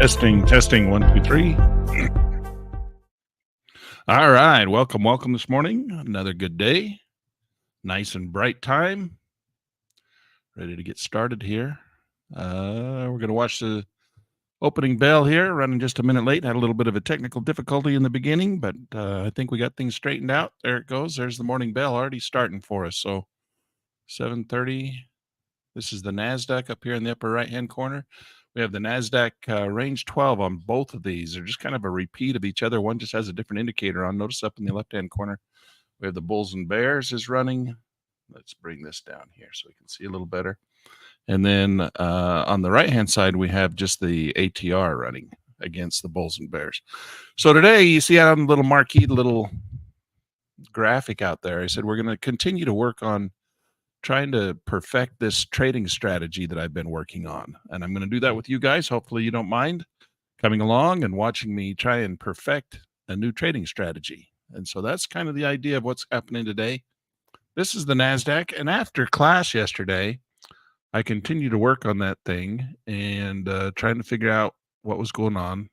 Testing, 1, 2, 3. All right, welcome this morning. Another good day, nice and bright time. Ready to get started here. We're going to watch the opening bell here, running just a minute late. Had a little bit of a technical difficulty in the beginning, but I think we got things straightened out. There it goes. There's the morning bell already starting for us. So 7:30. This is the NASDAQ up here in the upper right-hand corner. We have the NASDAQ range 12 on both of these. They're just kind of a repeat of each other. One just has a different indicator on. Notice up in the left-hand corner, we have the bulls and bears is running. Let's bring this down here so we can see a little better. And then on the right-hand side, we have just the ATR running against the bulls and bears. So today, you see out on the little marquee, the little graphic out there, I said we're going to continue to work on trying to perfect this trading strategy that I've been working on. And I'm going to do that with you guys. Hopefully you don't mind coming along and watching me try and perfect a new trading strategy. And so that's kind of the idea of what's happening today. This is the NASDAQ. And after class yesterday, I continued to work on that thing and trying to figure out what was going on.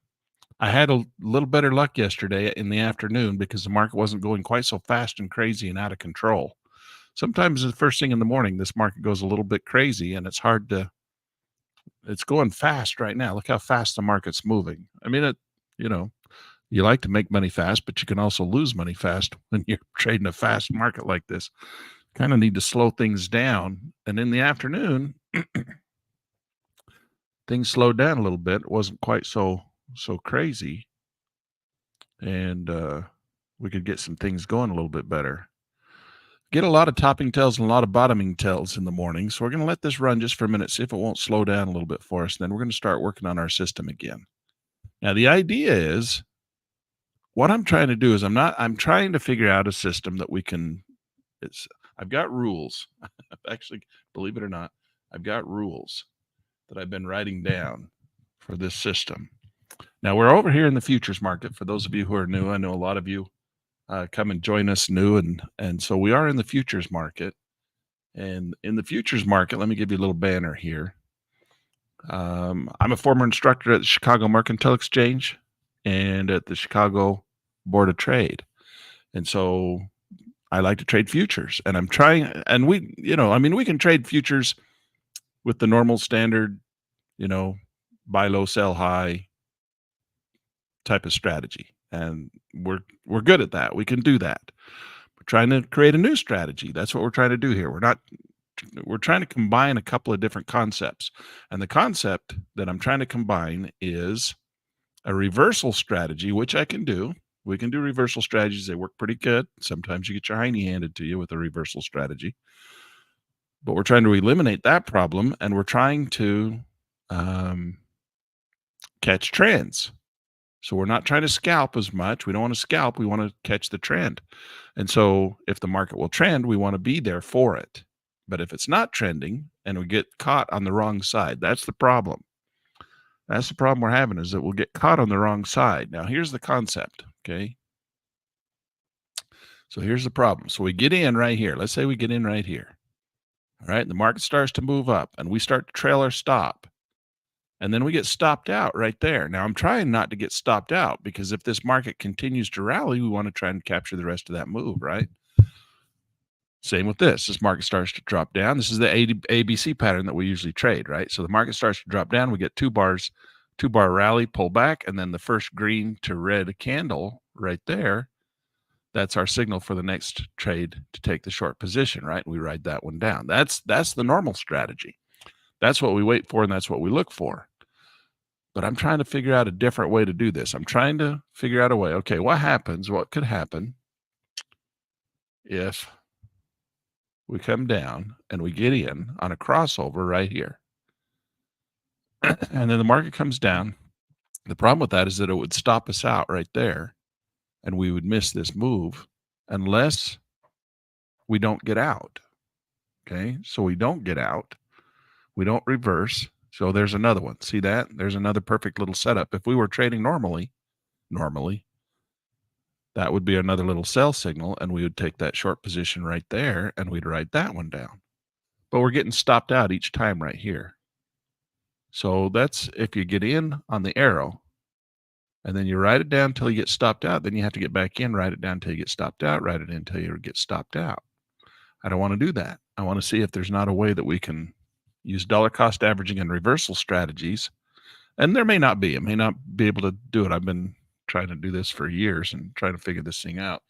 I had a little better luck yesterday in the afternoon because the market wasn't going quite so fast and crazy and out of control. Sometimes the first thing in the morning, this market goes a little bit crazy and it's going fast right now. Look how fast the market's moving. I mean, you like to make money fast, but you can also lose money fast when you're trading a fast market like this. Kind of need to slow things down. And in the afternoon, things slowed down a little bit. It wasn't quite so crazy. And we could get some things going a little bit better. Get a lot of topping tails and a lot of bottoming tails in the morning. So we're going to let this run just for a minute, see if it won't slow down a little bit for us. Then we're going to start working on our system again. Now, the idea is what I'm trying to do is I'm trying to figure out a system that we can, I've got rules. Actually, believe it or not, I've got rules that I've been writing down for this system. Now, we're over here in the futures market. For those of you who are new, I know a lot of you come and join us new. And so we are in the futures market. And in the futures market, let me give you a little banner here. I'm a former instructor at the Chicago Mercantile Exchange and at the Chicago Board of Trade. And so I like to trade futures. And I'm trying, and we can trade futures with the normal standard, buy low, sell high type of strategy. And we're good at that. We can do that. We're trying to create a new strategy. That's what we're trying to do here. We're trying to combine a couple of different concepts. And the concept that I'm trying to combine is a reversal strategy, which I can do. We can do reversal strategies. They work pretty good. Sometimes you get your hiney handed to you with a reversal strategy. But we're trying to eliminate that problem, and we're trying to catch trends. So we're not trying to scalp as much. We don't want to scalp. We want to catch the trend. And so if the market will trend, we want to be there for it. But if it's not trending and we get caught on the wrong side, that's the problem. That's the problem we're having, is that we'll get caught on the wrong side. Now, here's the concept, okay? So here's the problem. So we get in right here. Let's say we get in right here. All right, the market starts to move up and we start to trail our stop. And then we get stopped out right there. Now, I'm trying not to get stopped out because if this market continues to rally, we want to try and capture the rest of that move, right? Same with this. This market starts to drop down. This is the ABC pattern that we usually trade, right? So the market starts to drop down. We get two-bar rally, pull back, and then the first green to red candle right there. That's our signal for the next trade to take the short position, right? We ride that one down. That's the normal strategy. That's what we wait for, and that's what we look for. But I'm trying to figure out a different way to do this. I'm trying to figure out a way. Okay, what could happen if we come down and we get in on a crossover right here? And then the market comes down. The problem with that is that it would stop us out right there, and we would miss this move unless we don't get out. Okay, so we don't get out. We don't reverse. So there's another one. See that? There's another perfect little setup. If we were trading normally, that would be another little sell signal, and we would take that short position right there, and we'd write that one down. But we're getting stopped out each time right here. So that's if you get in on the arrow and then you write it down until you get stopped out, then you have to get back in, write it down until you get stopped out, write it in until you get stopped out. I don't want to do that. I want to see if there's not a way that we can use dollar cost averaging and reversal strategies. And there may not be. I may not be able to do it. I've been trying to do this for years and trying to figure this thing out.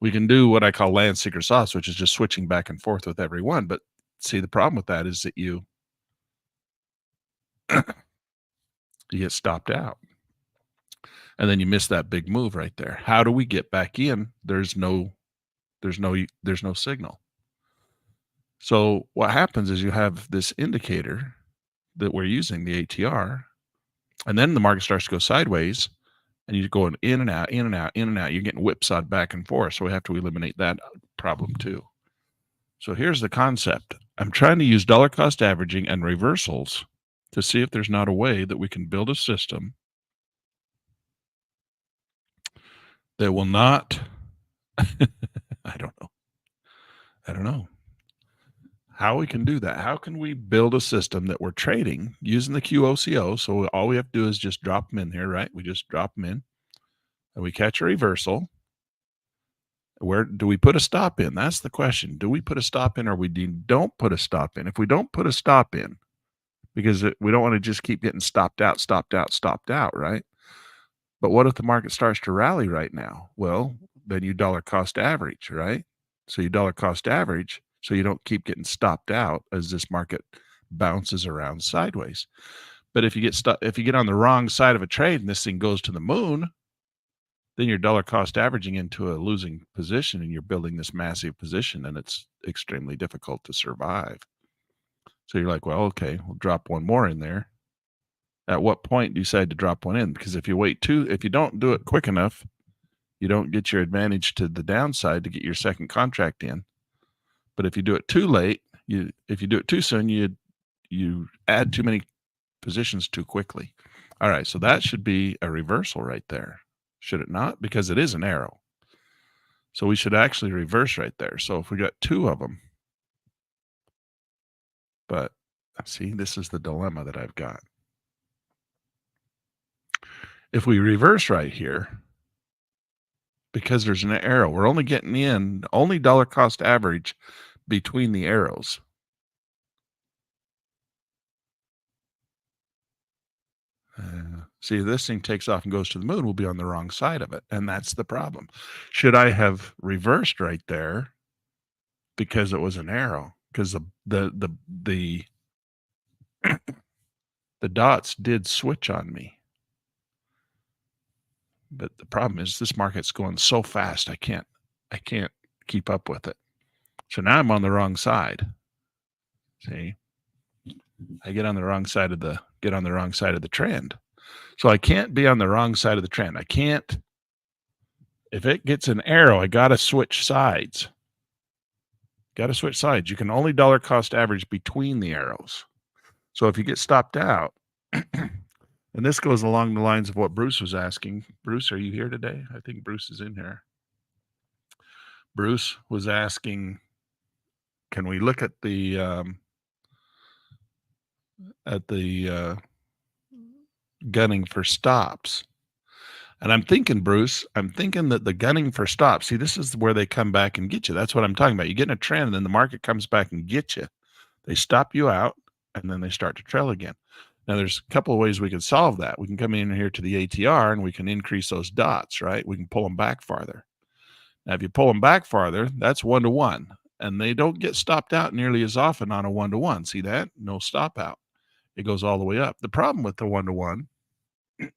We can do what I call land secret sauce, which is just switching back and forth with every one. But see, the problem with that is that you get stopped out and then you miss that big move right there. How do we get back in? There's no signal. So what happens is you have this indicator that we're using, the ATR, and then the market starts to go sideways and you're going in and out, in and out, in and out. You're getting whipsawed back and forth. So we have to eliminate that problem too. So here's the concept. I'm trying to use dollar cost averaging and reversals to see if there's not a way that we can build a system that will not, I don't know how we can do that. How can we build a system that we're trading using the QOCO? So all we have to do is just drop them in here, right? We just drop them in and we catch a reversal. Where do we put a stop in? That's the question. Do we put a stop in or we don't put a stop in? If we don't put a stop in, because we don't want to just keep getting stopped out, right? But what if the market starts to rally right now? Well, then you dollar cost average, right? So you dollar cost average so you don't keep getting stopped out as this market bounces around sideways. But if you get on the wrong side of a trade and this thing goes to the moon, then you're dollar cost averaging into a losing position and you're building this massive position and it's extremely difficult to survive. So you're like, well, okay, we'll drop one more in there. At what point do you decide to drop one in? Because if you don't do it quick enough, you don't get your advantage to the downside to get your second contract in. But if you do it too late, if you do it too soon, you add too many positions too quickly. All right, so that should be a reversal right there. Should it not? Because it is an arrow. So we should actually reverse right there. So if we got two of them, but see, this is the dilemma that I've got. If we reverse right here, because there's an arrow, we're only getting in only dollar cost average between the arrows. See, if this thing takes off and goes to the moon, we'll be on the wrong side of it. And that's the problem. Should I have reversed right there because it was an arrow? Because the dots did switch on me. But the problem is this market's going so fast, I can't keep up with it. So now I'm on the wrong side. See, I get on the wrong side of the trend. So I can't be on the wrong side of the trend. I can't. If it gets an arrow, I got to switch sides. You can only dollar cost average between the arrows. So if you get stopped out, and this goes along the lines of what Bruce was asking. Bruce, are you here today? I think Bruce is in here. Bruce was asking, can we look at the gunning for stops? And I'm thinking, Bruce, that the gunning for stops, see, this is where they come back and get you. That's what I'm talking about. You get in a trend and then the market comes back and get you. They stop you out and then they start to trail again. Now, there's a couple of ways we can solve that. We can come in here to the ATR and we can increase those dots, right? We can pull them back farther. Now, if you pull them back farther, that's 1-to-1. And they don't get stopped out nearly as often on a 1-to-1. See that? No stop out. It goes all the way up. The problem with the 1-to-1 is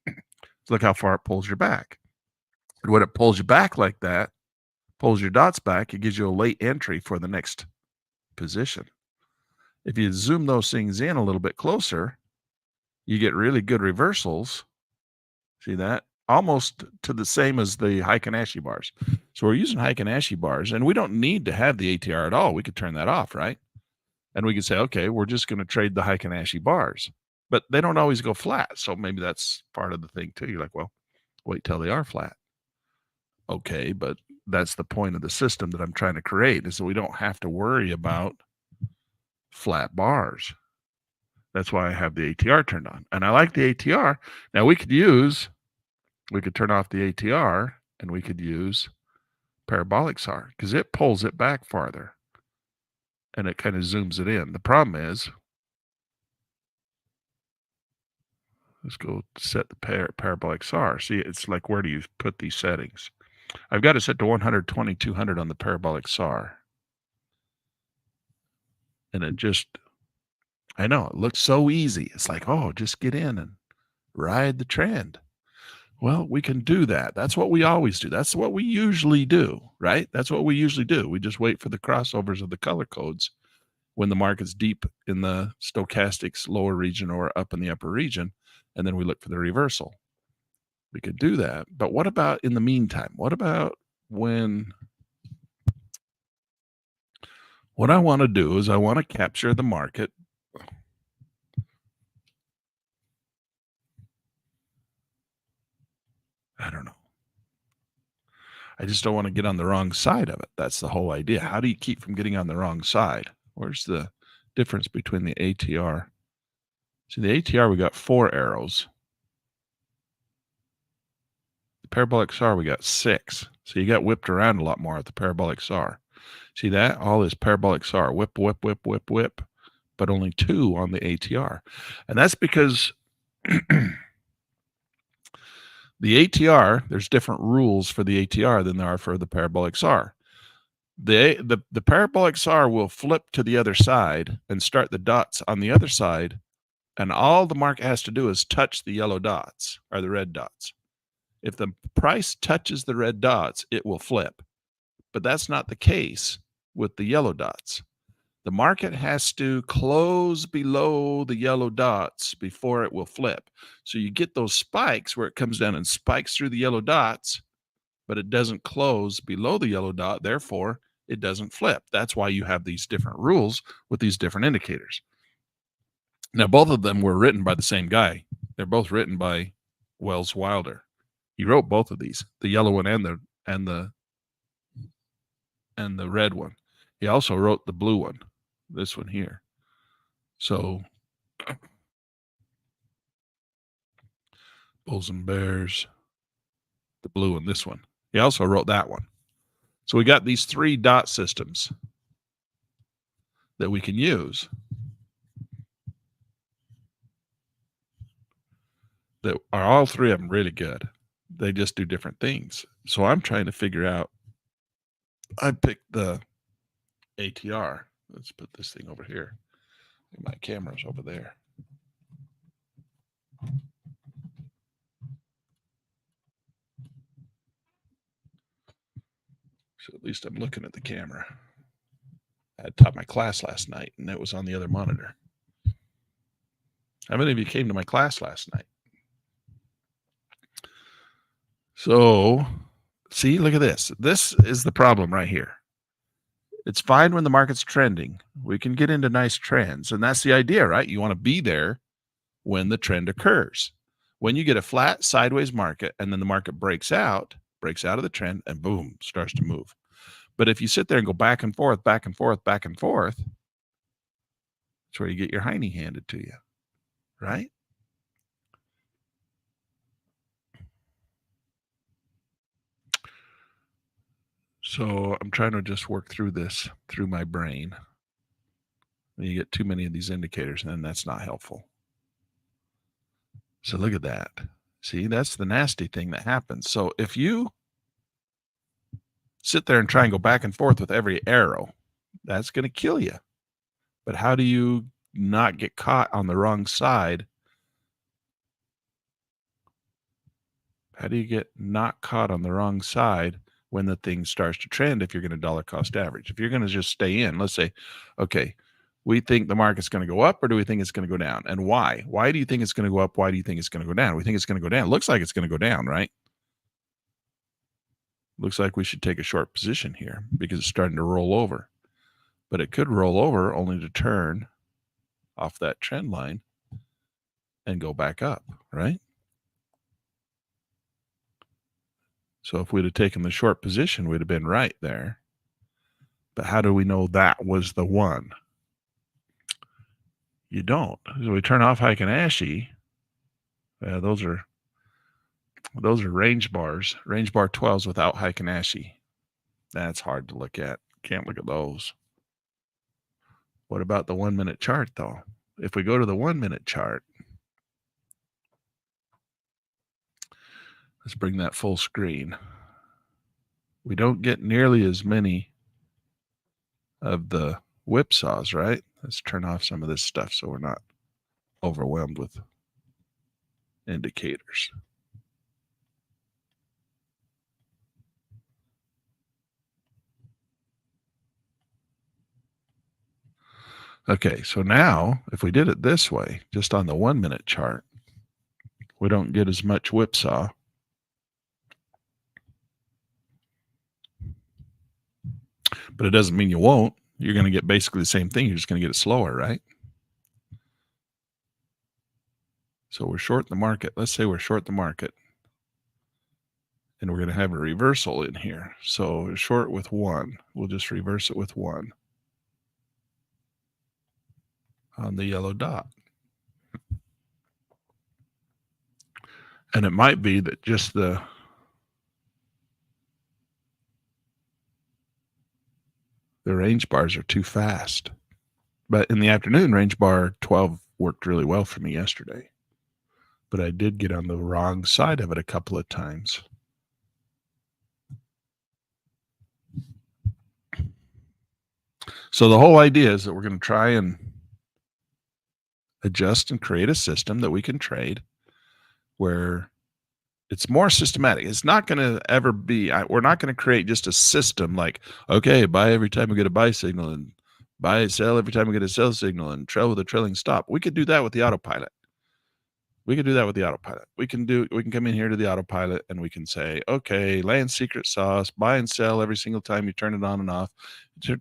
look how far it pulls you back. And when it pulls you back like that, pulls your dots back, it gives you a late entry for the next position. If you zoom those things in a little bit closer, you get really good reversals. See that? Almost to the same as the Heikin-Ashi bars. So we're using Heikin-Ashi bars, and we don't need to have the ATR at all. We could turn that off, right? And we could say, okay, we're just going to trade the Heikin-Ashi bars. But they don't always go flat. So maybe that's part of the thing too. You're like, well, wait till they are flat. Okay, but that's the point of the system that I'm trying to create, is that we don't have to worry about flat bars. That's why I have the ATR turned on. And I like the ATR. Now we could turn off the ATR and we could use parabolic SAR because it pulls it back farther and it kind of zooms it in. The problem is, let's go set the parabolic SAR. See, it's like, where do you put these settings? I've got it set to 120, 200 on the parabolic SAR. And it just, I know, it looks so easy. It's like, oh, just get in and ride the trend. Well, we can do that. That's what we always do. That's what we usually do, right? That's what we usually do. We just wait for the crossovers of the color codes when the market's deep in the stochastics lower region or up in the upper region, and then we look for the reversal. We could do that. But what about in the meantime? What about when what I want to do is I want to capture the market. I don't know. I just don't want to get on the wrong side of it. That's the whole idea. How do you keep from getting on the wrong side? Where's the difference between the ATR? See, the ATR, we got 4 arrows. The parabolic SAR, we got 6. So you got whipped around a lot more at the parabolic SAR. See that? All this parabolic SAR, whip, whip, whip, whip, whip, but only 2 on the ATR. And that's because the ATR, there's different rules for the ATR than there are for the parabolic SAR. The parabolic SAR will flip to the other side and start the dots on the other side, and all the market has to do is touch the yellow dots or the red dots. If the price touches the red dots, it will flip. But that's not the case with the yellow dots. The market has to close below the yellow dots before it will flip. So you get those spikes where it comes down and spikes through the yellow dots, but it doesn't close below the yellow dot. Therefore, it doesn't flip. That's why you have these different rules with these different indicators. Now, both of them were written by the same guy. They're both written by Wells Wilder. He wrote both of these, the yellow one and the red one. He also wrote the blue one, this one here. So bulls and bears, the blue one, this one. He also wrote that one. So we got these 3 dot systems that we can use that are all 3 of them really good. They just do different things. So I'm trying to figure out, I picked the ATR. Let's put this thing over here. My camera's over there. So at least I'm looking at the camera. I had taught my class last night, and it was on the other monitor. How many of you came to my class last night? So, see, look at this. This is the problem right here. It's fine when the market's trending. We can get into nice trends, and that's the idea, right? You want to be there when the trend occurs. When you get a flat sideways market and then the market breaks out of the trend, and boom, starts to move. But if you sit there and go back and forth, back and forth, back and forth, that's where you get your hiney handed to you, right? So I'm trying to just work through this through my brain. You get too many of these indicators, and then that's not helpful. So look at that. See, that's the nasty thing that happens. So if you sit there and try and go back and forth with every arrow, that's going to kill you. But how do you not get caught on the wrong side? How do you get not caught on the wrong side when the thing starts to trend if you're going to dollar cost average? If you're going to just stay in, let's say, okay, we think the market's going to go up, or do we think it's going to go down? And why? Why do you think it's going to go up? Why do you think it's going to go down? We think it's going to go down. It looks like it's going to go down, right? Looks like we should take a short position here because it's starting to roll over. But it could roll over only to turn off that trend line and go back up, right? So if we'd have taken the short position, we'd have been right there. But how do we know that was the one? You don't. So we turn off Heikin-Ashi. Those are range bars. Range bar 12s without Heikin-Ashi. That's hard to look at. Can't look at those. What about the 1 minute chart though? If we go to the 1 minute chart, let's bring that full screen. We don't get nearly as many of the whipsaws, right? Let's turn off some of this stuff so we're not overwhelmed with indicators. Okay, so now if we did it this way, just on the 1 minute chart, we don't get as much whipsaw. But it doesn't mean you won't. You're going to get basically the same thing. You're just going to get it slower, right? So we're short the market. Let's say we're short the market. And we're going to have a reversal in here. So short with 1. We'll just reverse it with 1 on the yellow dot. And it might be that just the range bars are too fast. But in the afternoon, range bar 12 worked really well for me yesterday. But I did get on the wrong side of it a couple of times. So the whole idea is that we're going to try and adjust and create a system that we can trade where it's more systematic. It's not going to ever be, we're not going to create just a system like, okay, buy every time we get a buy signal and buy, sell every time we get a sell signal and trail with a trailing stop. We could do that with the autopilot. We can come in here to the autopilot and we can say, okay, land secret sauce, buy and sell every single time you turn it on and off,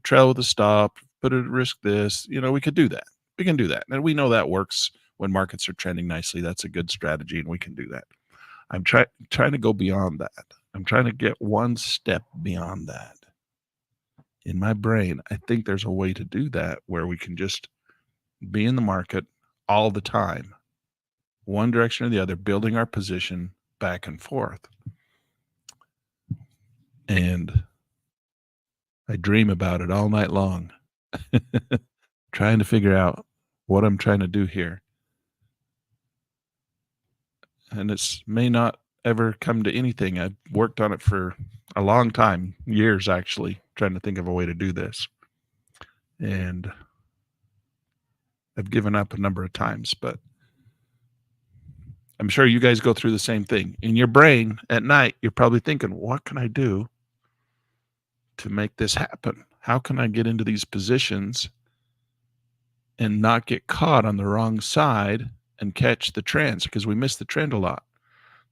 trail with a stop, put it at risk this, we could do that. We can do that. And we know that works when markets are trending nicely. That's a good strategy and we can do that. I'm trying to go beyond that. I'm trying to get one step beyond that. In my brain, I think there's a way to do that where we can just be in the market all the time, one direction or the other, building our position back and forth. And I dream about it all night long, trying to figure out what I'm trying to do here. And it may not ever come to anything. I've worked on it for a long time, years actually, trying to think of a way to do this. And I've given up a number of times, but I'm sure you guys go through the same thing. In your brain at night, you're probably thinking, what can I do to make this happen? How can I get into these positions and not get caught on the wrong side and catch the trends? Because we miss the trend a lot.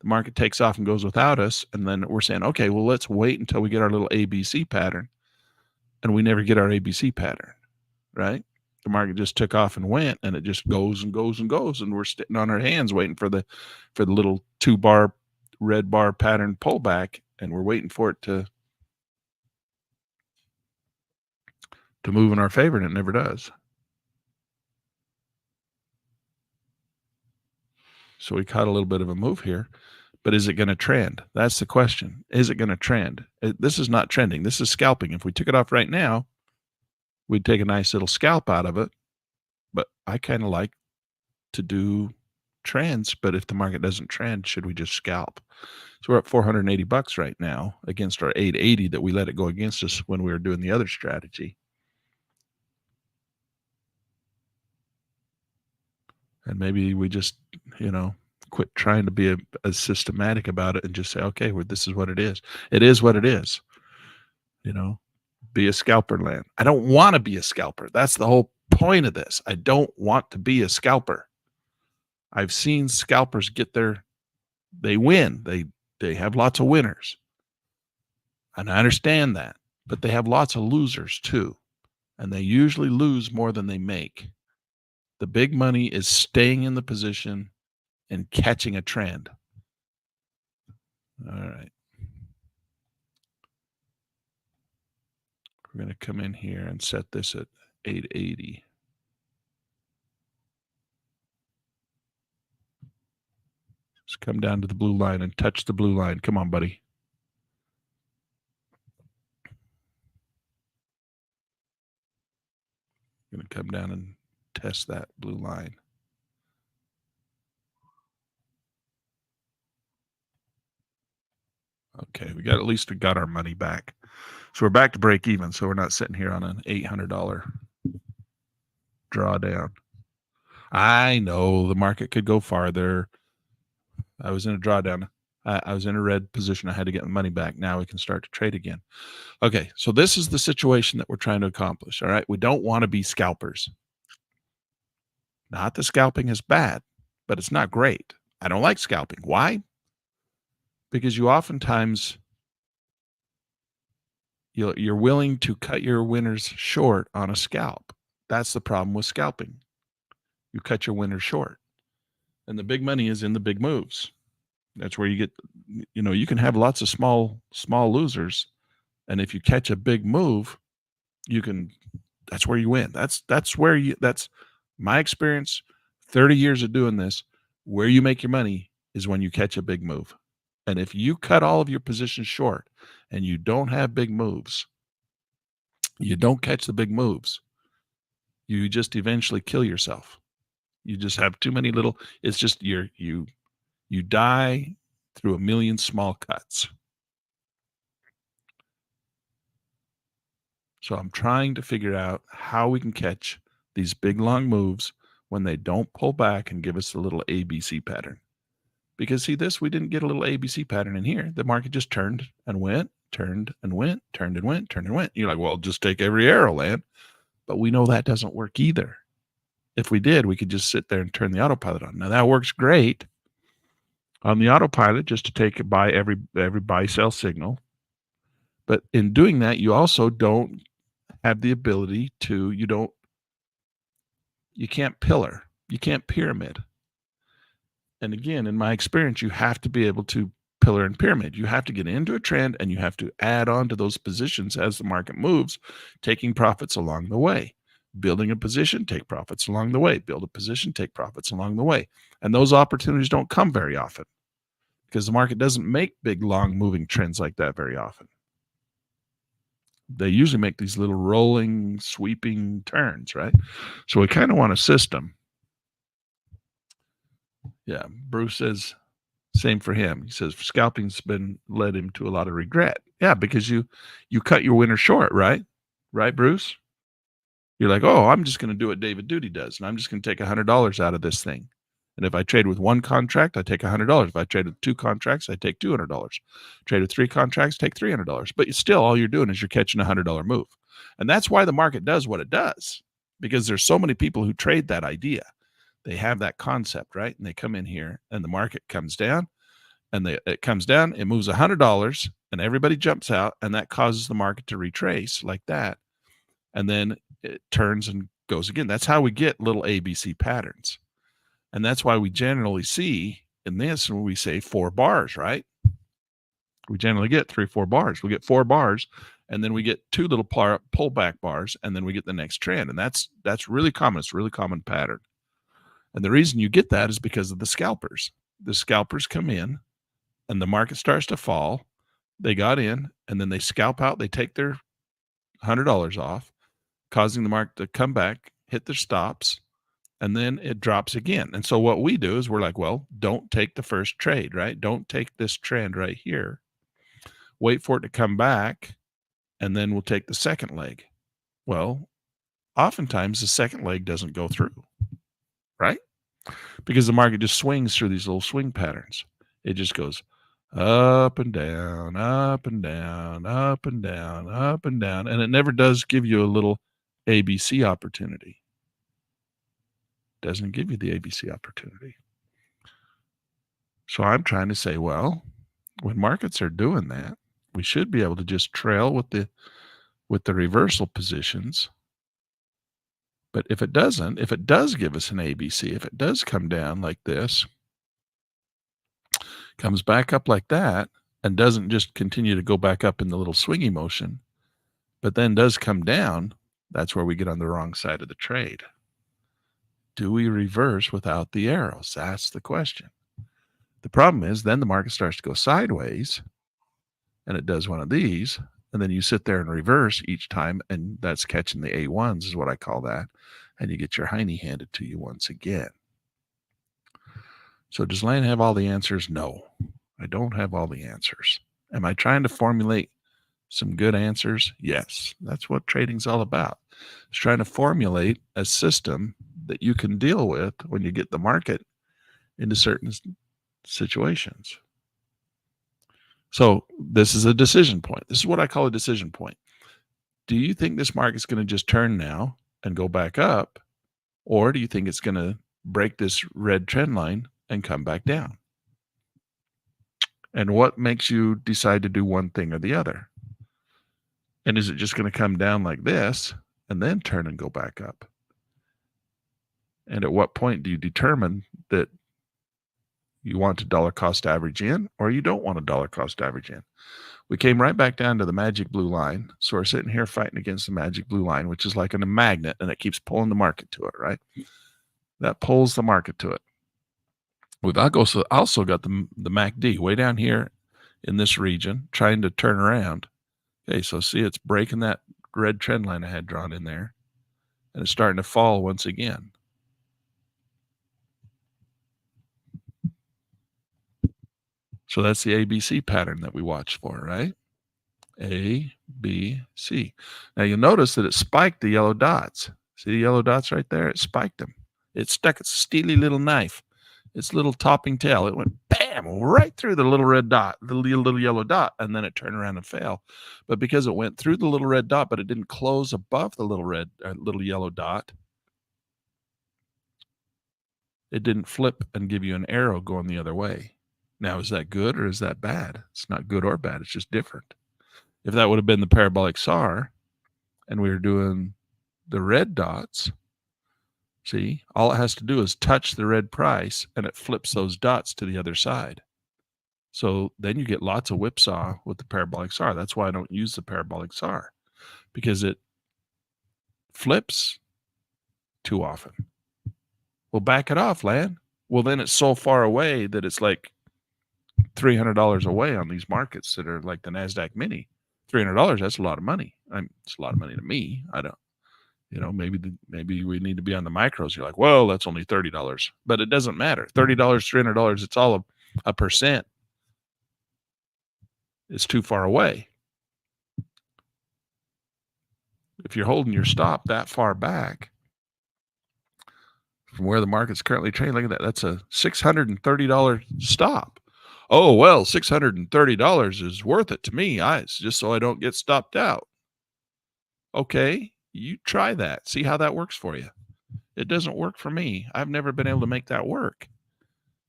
The market takes off and goes without us. And then we're saying, okay, well, let's wait until we get our little ABC pattern. And we never get our ABC pattern, right? The market just took off and went, and it just goes and goes and goes. And we're sitting on our hands waiting for the little 2-bar red bar pattern pullback. And we're waiting for it to move in our favor, and it never does. So we caught a little bit of a move here. But is it going to trend? That's the question. Is it going to trend? This is not trending. This is scalping. If we took it off right now, we'd take a nice little scalp out of it. But I kind of like to do trends. But if the market doesn't trend, should we just scalp? So we're at $480 right now against our 880 that we let it go against us when we were doing the other strategy. And maybe we just, quit trying to be as systematic about it and just say, okay, well, this is what it is. It is what it is. Be a scalper land. I don't want to be a scalper. That's the whole point of this. I don't want to be a scalper. I've seen scalpers they win. They have lots of winners. And I understand that, but they have lots of losers too. And they usually lose more than they make. The big money is staying in the position and catching a trend. All right. We're going to come in here and set this at 880. Just come down to the blue line and touch the blue line. Come on, buddy. I'm going to come down and test that blue line. Okay, we got our money back. So we're back to break even. So we're not sitting here on an $800 drawdown. I know the market could go farther. I was in a drawdown. I was in a red position. I had to get my money back. Now we can start to trade again. Okay, so this is the situation that we're trying to accomplish. All right, we don't want to be scalpers. Not that scalping is bad, but it's not great. I don't like scalping. Why? Because you oftentimes you're willing to cut your winners short on a scalp. That's the problem with scalping. You cut your winners short. And the big money is in the big moves. That's where you get, you can have lots of small losers. And if you catch a big move, that's where you win. That's my experience, 30 years of doing this. Where you make your money is when you catch a big move. And if you cut all of your positions short and you don't have big moves, you don't catch the big moves, you just eventually kill yourself. You just have too many little, it's just you die through a million small cuts. So I'm trying to figure out how we can catch these big long moves when they don't pull back and give us a little ABC pattern. Because see this, we didn't get a little ABC pattern in here. The market just turned and went, turned and went, turned and went, turned and went. You're like, well, just take every arrow, Land. But we know that doesn't work either. If we did, we could just sit there and turn the autopilot on. Now that works great on the autopilot, just to take it by every buy sell signal. But in doing that, you also don't have the ability to, you can't pillar, you can't pyramid. And again, in my experience, you have to be able to pillar and pyramid. You have to get into a trend and you have to add on to those positions as the market moves, taking profits along the way. Building a position, take profits along the way. Build a position, take profits along the way. And those opportunities don't come very often because the market doesn't make big, long moving trends like that very often. They usually make these little rolling, sweeping turns, right? So we kind of want a system. Yeah, Bruce says, same for him. He says scalping's led him to a lot of regret. Yeah, because you cut your winner short, right? Right, Bruce? You're like, oh, I'm just going to do what David Duty does, and I'm just going to take $100 out of this thing. And if I trade with one contract, I take $100. If I trade with two contracts, I take $200. Trade with three contracts, take $300. But still, all you're doing is you're catching a $100 move. And that's why the market does what it does, because there's so many people who trade that idea. They have that concept, right? And they come in here and the market comes down and it comes down, it moves $100 and everybody jumps out and that causes the market to retrace like that. And then it turns and goes again. That's how we get little ABC patterns. And that's why we generally see in this when we say 4 bars, right? We generally get 3 or 4 bars. We get 4 bars and then we get 2 little pullback bars and then we get the next trend. And that's really common. It's a really common pattern. And the reason you get that is because of the scalpers. The scalpers come in and the market starts to fall. They got in and then they scalp out. They take their $100 off, causing the market to come back, hit their stops, and then it drops again. And so what we do is we're like, well, don't take the first trade, right? Don't take this trend right here. Wait for it to come back, and then we'll take the second leg. Well, oftentimes the second leg doesn't go through, right? Because the market just swings through these little swing patterns. It just goes up and down, up and down, up and down, up and down. And it never does give you a little ABC opportunity. Doesn't give you the ABC opportunity. So I'm trying to say, well, when markets are doing that, we should be able to just trail with the reversal positions. But if it doesn't, if it does give us an ABC, if it does come down like this, comes back up like that, and doesn't just continue to go back up in the little swingy motion, but then does come down, that's where we get on the wrong side of the trade. Do we reverse without the arrows? That's the question. The problem is then the market starts to go sideways and it does one of these, and then you sit there and reverse each time, and that's catching the A1s is what I call that, and you get your hiney handed to you once again. So does Lane have all the answers? No, I don't have all the answers. Am I trying to formulate some good answers? Yes, that's what trading's all about. It's trying to formulate a system that you can deal with when you get the market into certain situations. So this is a decision point. This is what I call a decision point. Do you think this market's going to just turn now and go back up? Or do you think it's going to break this red trend line and come back down? And what makes you decide to do one thing or the other? And is it just going to come down like this and then turn and go back up? And at what point do you determine that you want to dollar cost average in or you don't want a dollar cost average in? We came right back down to the magic blue line. So we're sitting here fighting against the magic blue line, which is like a magnet, and it keeps pulling the market to it, right? That pulls the market to it. We've also got the MACD way down here in this region trying to turn around. Okay, so see it's breaking that red trend line I had drawn in there, and it's starting to fall once again. So that's the ABC pattern that we watch for, right? A, B, C. Now you'll notice that it spiked the yellow dots. See the yellow dots right there? It spiked them. It stuck its steely little knife, its little topping tail. It went bam right through the little red dot, the little yellow dot, and then it turned around and fell. But because it went through the little red dot, but it didn't close above the little yellow dot, it didn't flip and give you an arrow going the other way. Now, is that good or is that bad? It's not good or bad. It's just different. If that would have been the parabolic SAR and we were doing the red dots, see, all it has to do is touch the red price and it flips those dots to the other side. So then you get lots of whipsaw with the parabolic SAR. That's why I don't use the parabolic SAR, because it flips too often. Well, back it off, Lan. Well, then it's so far away that it's like $300 away on these markets that are like the NASDAQ mini. $300, that's a lot of money. It's a lot of money to me. I don't, maybe we need to be on the micros. You're like, well, that's only $30, but it doesn't matter. $30, $300, it's all a percent. It's too far away. If you're holding your stop that far back from where the market's currently trading, look at that. That's a $630 stop. Oh, well, $630 is worth it to me. It's just so I don't get stopped out. Okay, you try that. See how that works for you. It doesn't work for me. I've never been able to make that work.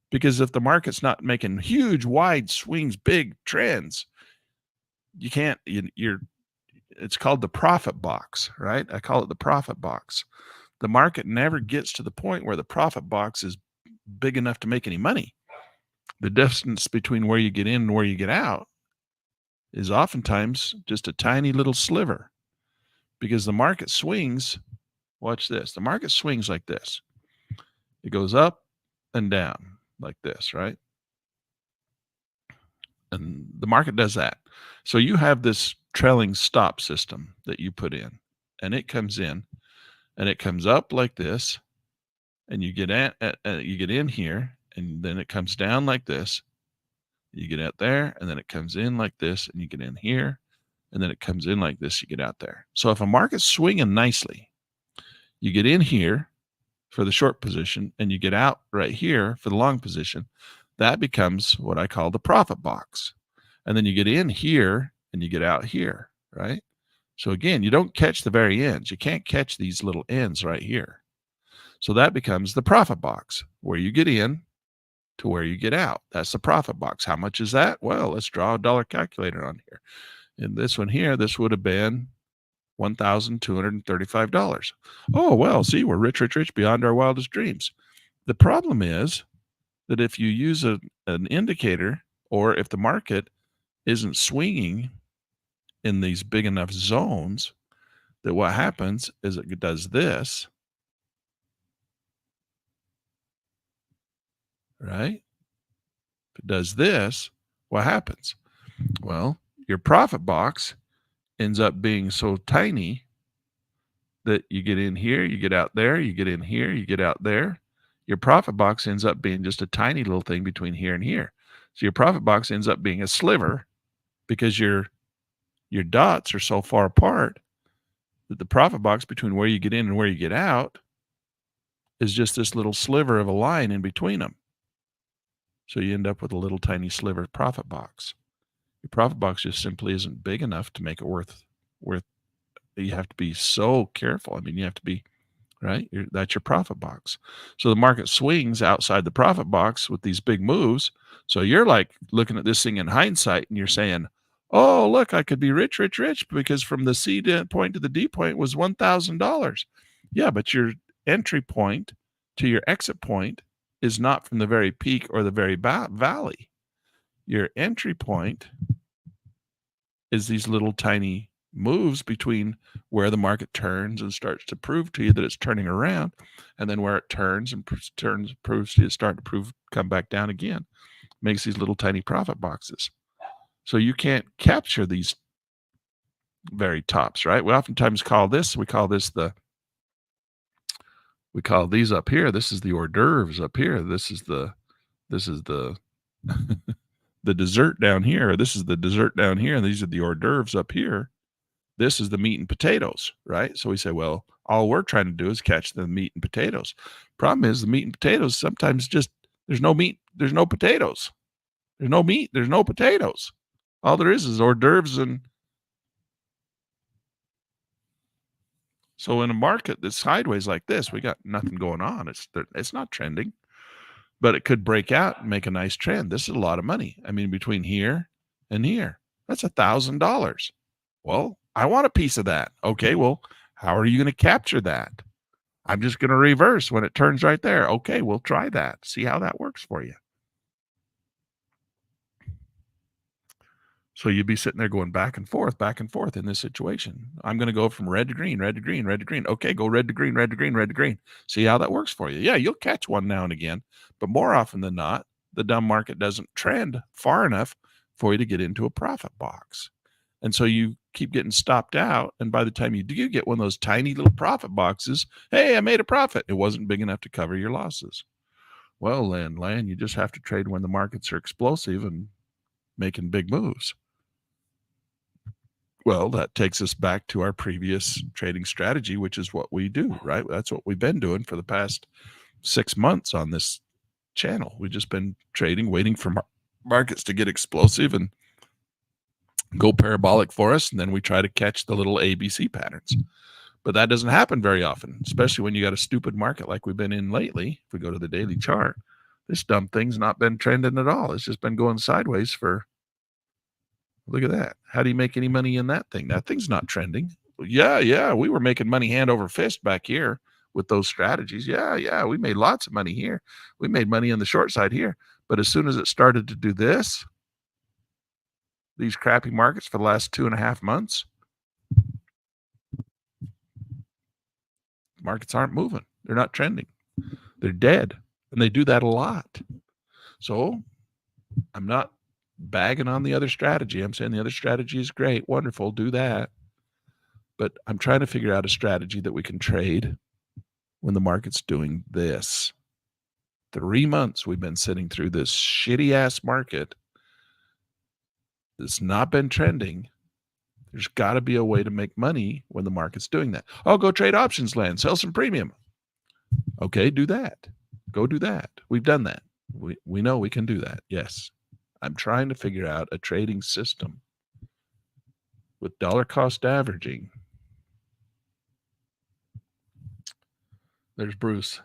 Because if the market's not making huge, wide swings, big trends, you can't, it's called the profit box, right? I call it the profit box. The market never gets to the point where the profit box is big enough to make any money. The distance between where you get in and where you get out is oftentimes just a tiny little sliver, because the market swings. Watch this. The market swings like this. It goes up and down like this, right? And the market does that. So you have this trailing stop system that you put in, and it comes in and it comes up like this, and you get in here, and then it comes down like this. You get out there, and then it comes in like this, and you get in here, and then it comes in like this, you get out there. So if a market's swinging nicely, you get in here for the short position, and you get out right here for the long position. That becomes what I call the profit box. And then you get in here, and you get out here, right? So again, you don't catch the very ends. You can't catch these little ends right here. So that becomes the profit box, where you get in to where you get out. That's the profit box. How much is that? Well, let's draw a dollar calculator on here. In this one here, this would have been $1,235. Oh, well, see, we're rich, rich, rich beyond our wildest dreams. The problem is that if you use an indicator, or if the market isn't swinging in these big enough zones, that what happens is it does this, right? If it does this, what happens? Well, your profit box ends up being so tiny that you get in here, you get out there, you get in here, you get out there. Your profit box ends up being just a tiny little thing between here and here. So your profit box ends up being a sliver because your dots are so far apart that the profit box between where you get in and where you get out is just this little sliver of a line in between them. So you end up with a little tiny sliver profit box. Your profit box just simply isn't big enough to make it worth. You have to be so careful. I mean, you have to be right. That's your profit box. So the market swings outside the profit box with these big moves. So you're like looking at this thing in hindsight and you're saying, oh, look, I could be rich, rich, rich because from the C point to the D point was $1,000. Yeah, but your entry point to your exit point is not from the very peak or the very valley. Your entry point is these little tiny moves between where the market turns and starts to prove to you that it's turning around, and then where it turns and proves to you start to come back down again, makes these little tiny profit boxes. So you can't capture these very tops, right? We oftentimes call these up here. This is the hors d'oeuvres up here. This is the the dessert down here. This is the dessert down here, and these are the hors d'oeuvres up here. This is the meat and potatoes, right? So we say, well, all we're trying to do is catch the meat and potatoes. Problem is the meat and potatoes sometimes just, there's no meat, there's no potatoes. There's no meat, there's no potatoes. All there is hors d'oeuvres. And so in a market that's sideways like this, we got nothing going on. It's not trending, but it could break out and make a nice trend. This is a lot of money. I mean, between here and here, that's $1,000. Well, I want a piece of that. Okay, well, how are you going to capture that? I'm just going to reverse when it turns right there. Okay, we'll try that. See how that works for you. So you'd be sitting there going back and forth in this situation. I'm going to go from red to green, red to green, red to green. Okay, go red to green, red to green, red to green. See how that works for you. Yeah, you'll catch one now and again, but more often than not, the dumb market doesn't trend far enough for you to get into a profit box. And so you keep getting stopped out. And by the time you do get one of those tiny little profit boxes, hey, I made a profit. It wasn't big enough to cover your losses. Well, then, you just have to trade when the markets are explosive and making big moves. Well, that takes us back to our previous trading strategy, which is what we do, right? That's what we've been doing for the past 6 months on this channel. We've just been trading, waiting for markets to get explosive and go parabolic for us, and then we try to catch the little ABC patterns. But that doesn't happen very often, especially when you got a stupid market like we've been in lately. If we go to the daily chart, this dumb thing's not been trending at all. It's just been going sideways for, look at that. How do you make any money in that thing? That thing's not trending. Yeah, we were making money hand over fist back here with those strategies. Yeah, we made lots of money here. We made money on the short side here. But as soon as it started to do this, these crappy markets for the last 2.5 months, markets aren't moving. They're not trending. They're dead. And they do that a lot. So I'm not bagging on the other strategy. I'm saying the other strategy is great, wonderful, do that. But I'm trying to figure out a strategy that we can trade when the market's doing this. 3 months we've been sitting through this shitty ass market that's not been trending. There's got to be a way to make money when the market's doing that. Oh, go trade options land, sell some premium. Okay, do that. Go do that. We've done that. We know we can do that. Yes. I'm trying to figure out a trading system with dollar cost averaging. There's Bruce,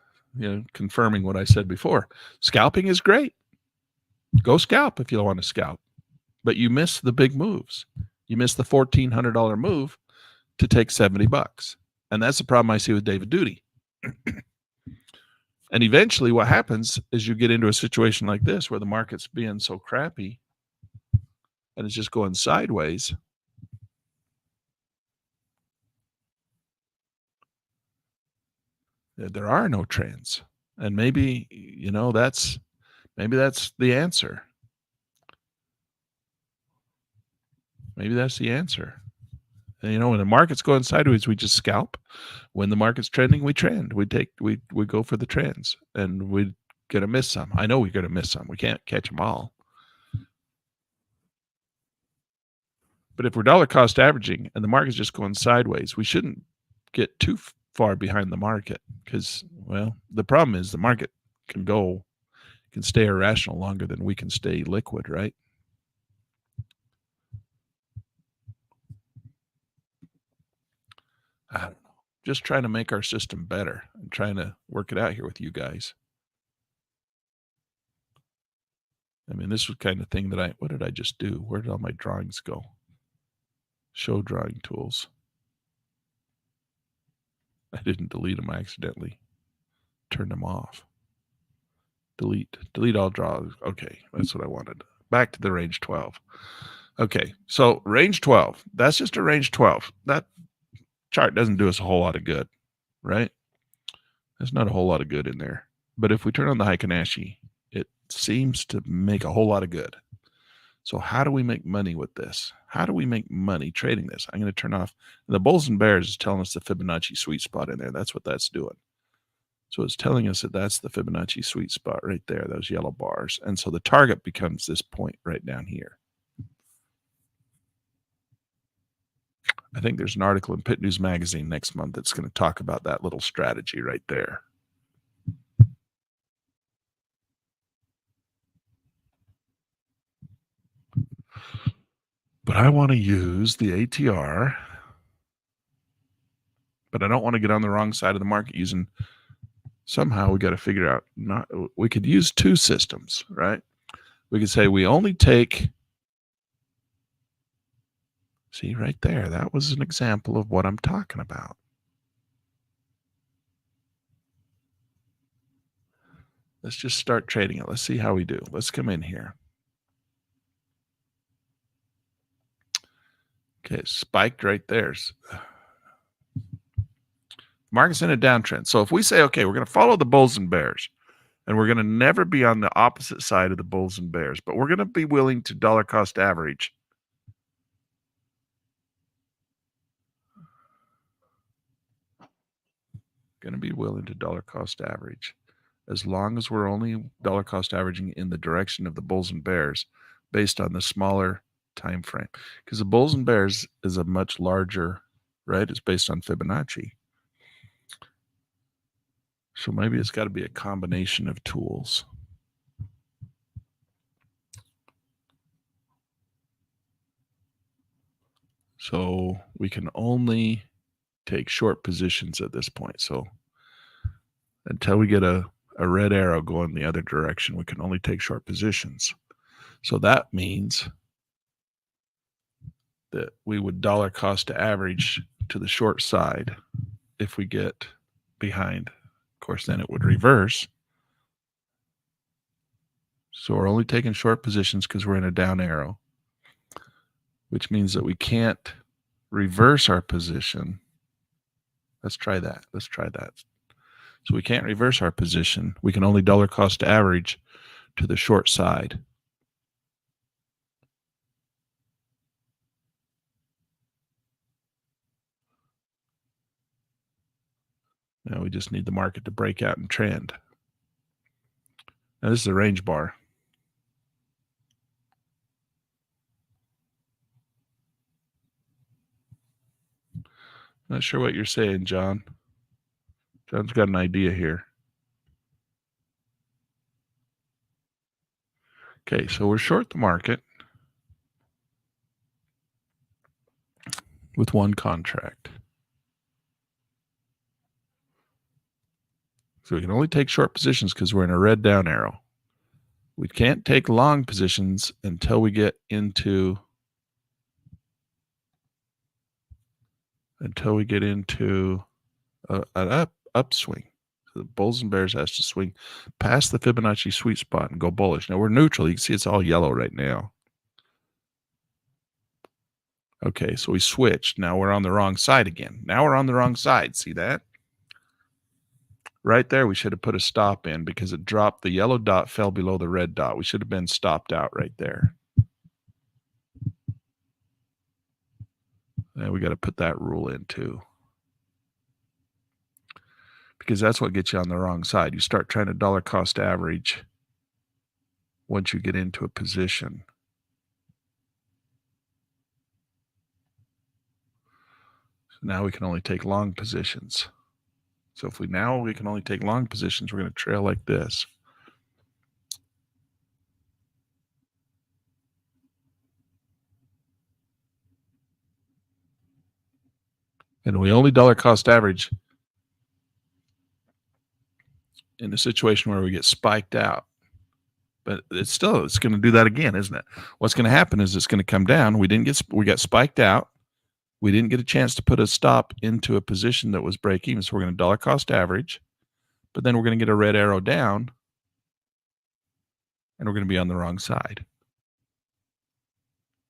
confirming what I said before. Scalping is great. Go scalp if you want to scalp. But you miss the big moves. You miss the $1,400 move to take $70. And that's the problem I see with David Duty. And eventually what happens is you get into a situation like this where the market's being so crappy and it's just going sideways. There are no trends. And maybe, that's the answer. Maybe that's the answer. And, when the market's going sideways, we just scalp. When the market's trending, we trend. We go for the trends, and we're gonna miss some. I know we're gonna miss some. We can't catch them all. But if we're dollar cost averaging and the market's just going sideways, we shouldn't get too far behind the market because, well, the problem is the market can stay irrational longer than we can stay liquid, right? I don't know. Just trying to make our system better and trying to work it out here with you guys. I mean, this was kind of thing that what did I just do? Where did all my drawings go? Show drawing tools. I didn't delete them. I accidentally turned them off. Delete all draws. Okay, that's what I wanted. Back to the range 12. Okay, so range 12. That's just a range 12. That chart doesn't do us a whole lot of good, right? There's not a whole lot of good in there. But if we turn on the Heikin-Ashi, it seems to make a whole lot of good. So how do we make money with this? How do we make money trading this? I'm going to turn off. The bulls and bears is telling us the Fibonacci sweet spot in there. That's what that's doing. So it's telling us that that's the Fibonacci sweet spot right there, those yellow bars. And so the target becomes this point right down here. I think there's an article in Pit News Magazine next month that's going to talk about that little strategy right there. But I want to use the ATR, but I don't want to get on the wrong side of the market using. Somehow we got to figure out, we could use two systems, right? We could say we only take, see right there, that was an example of what I'm talking about. Let's just start trading it. Let's see how we do. Let's come in here. Okay, it spiked right there. Market's in a downtrend. So if we say, okay, we're going to follow the bulls and bears, and we're going to never be on the opposite side of the bulls and bears, but we're going to be willing to dollar cost average. Going to be willing to dollar cost average as long as we're only dollar cost averaging in the direction of the bulls and bears based on the smaller time frame. Because the bulls and bears is a much larger, right? It's based on Fibonacci. So maybe it's got to be a combination of tools. So we can only take short positions at this point. So until we get a red arrow going the other direction, we can only take short positions. So that means that we would dollar cost to average to the short side if we get behind. Of course, then it would reverse. So we're only taking short positions because we're in a down arrow, which means that we can't reverse our position. Let's try that. So we can't reverse our position. We can only dollar cost average to the short side. Now we just need the market to break out and trend. Now this is a range bar. Not sure what you're saying, John. John's got an idea here. Okay, so we're short the market with one contract. So we can only take short positions because we're in a red down arrow. We can't take long positions until we get into an upswing. So the bulls and bears has to swing past the Fibonacci sweet spot and go bullish. Now we're neutral. You can see it's all yellow right now. Okay, so we switched. Now we're on the wrong side again. Now we're on the wrong side. See that? Right there, we should have put a stop in because it dropped. The yellow dot fell below the red dot. We should have been stopped out right there. And we got to put that rule in too. Because that's what gets you on the wrong side. You start trying to dollar cost average once you get into a position. So now we can only take long positions. So if we can only take long positions, we're going to trail like this. And we only dollar cost average in a situation where we get spiked out. But it's going to do that again, isn't it? What's going to happen is it's going to come down. We got spiked out. We didn't get a chance to put a stop into a position that was break even. So we're going to dollar cost average, but then we're going to get a red arrow down and we're going to be on the wrong side.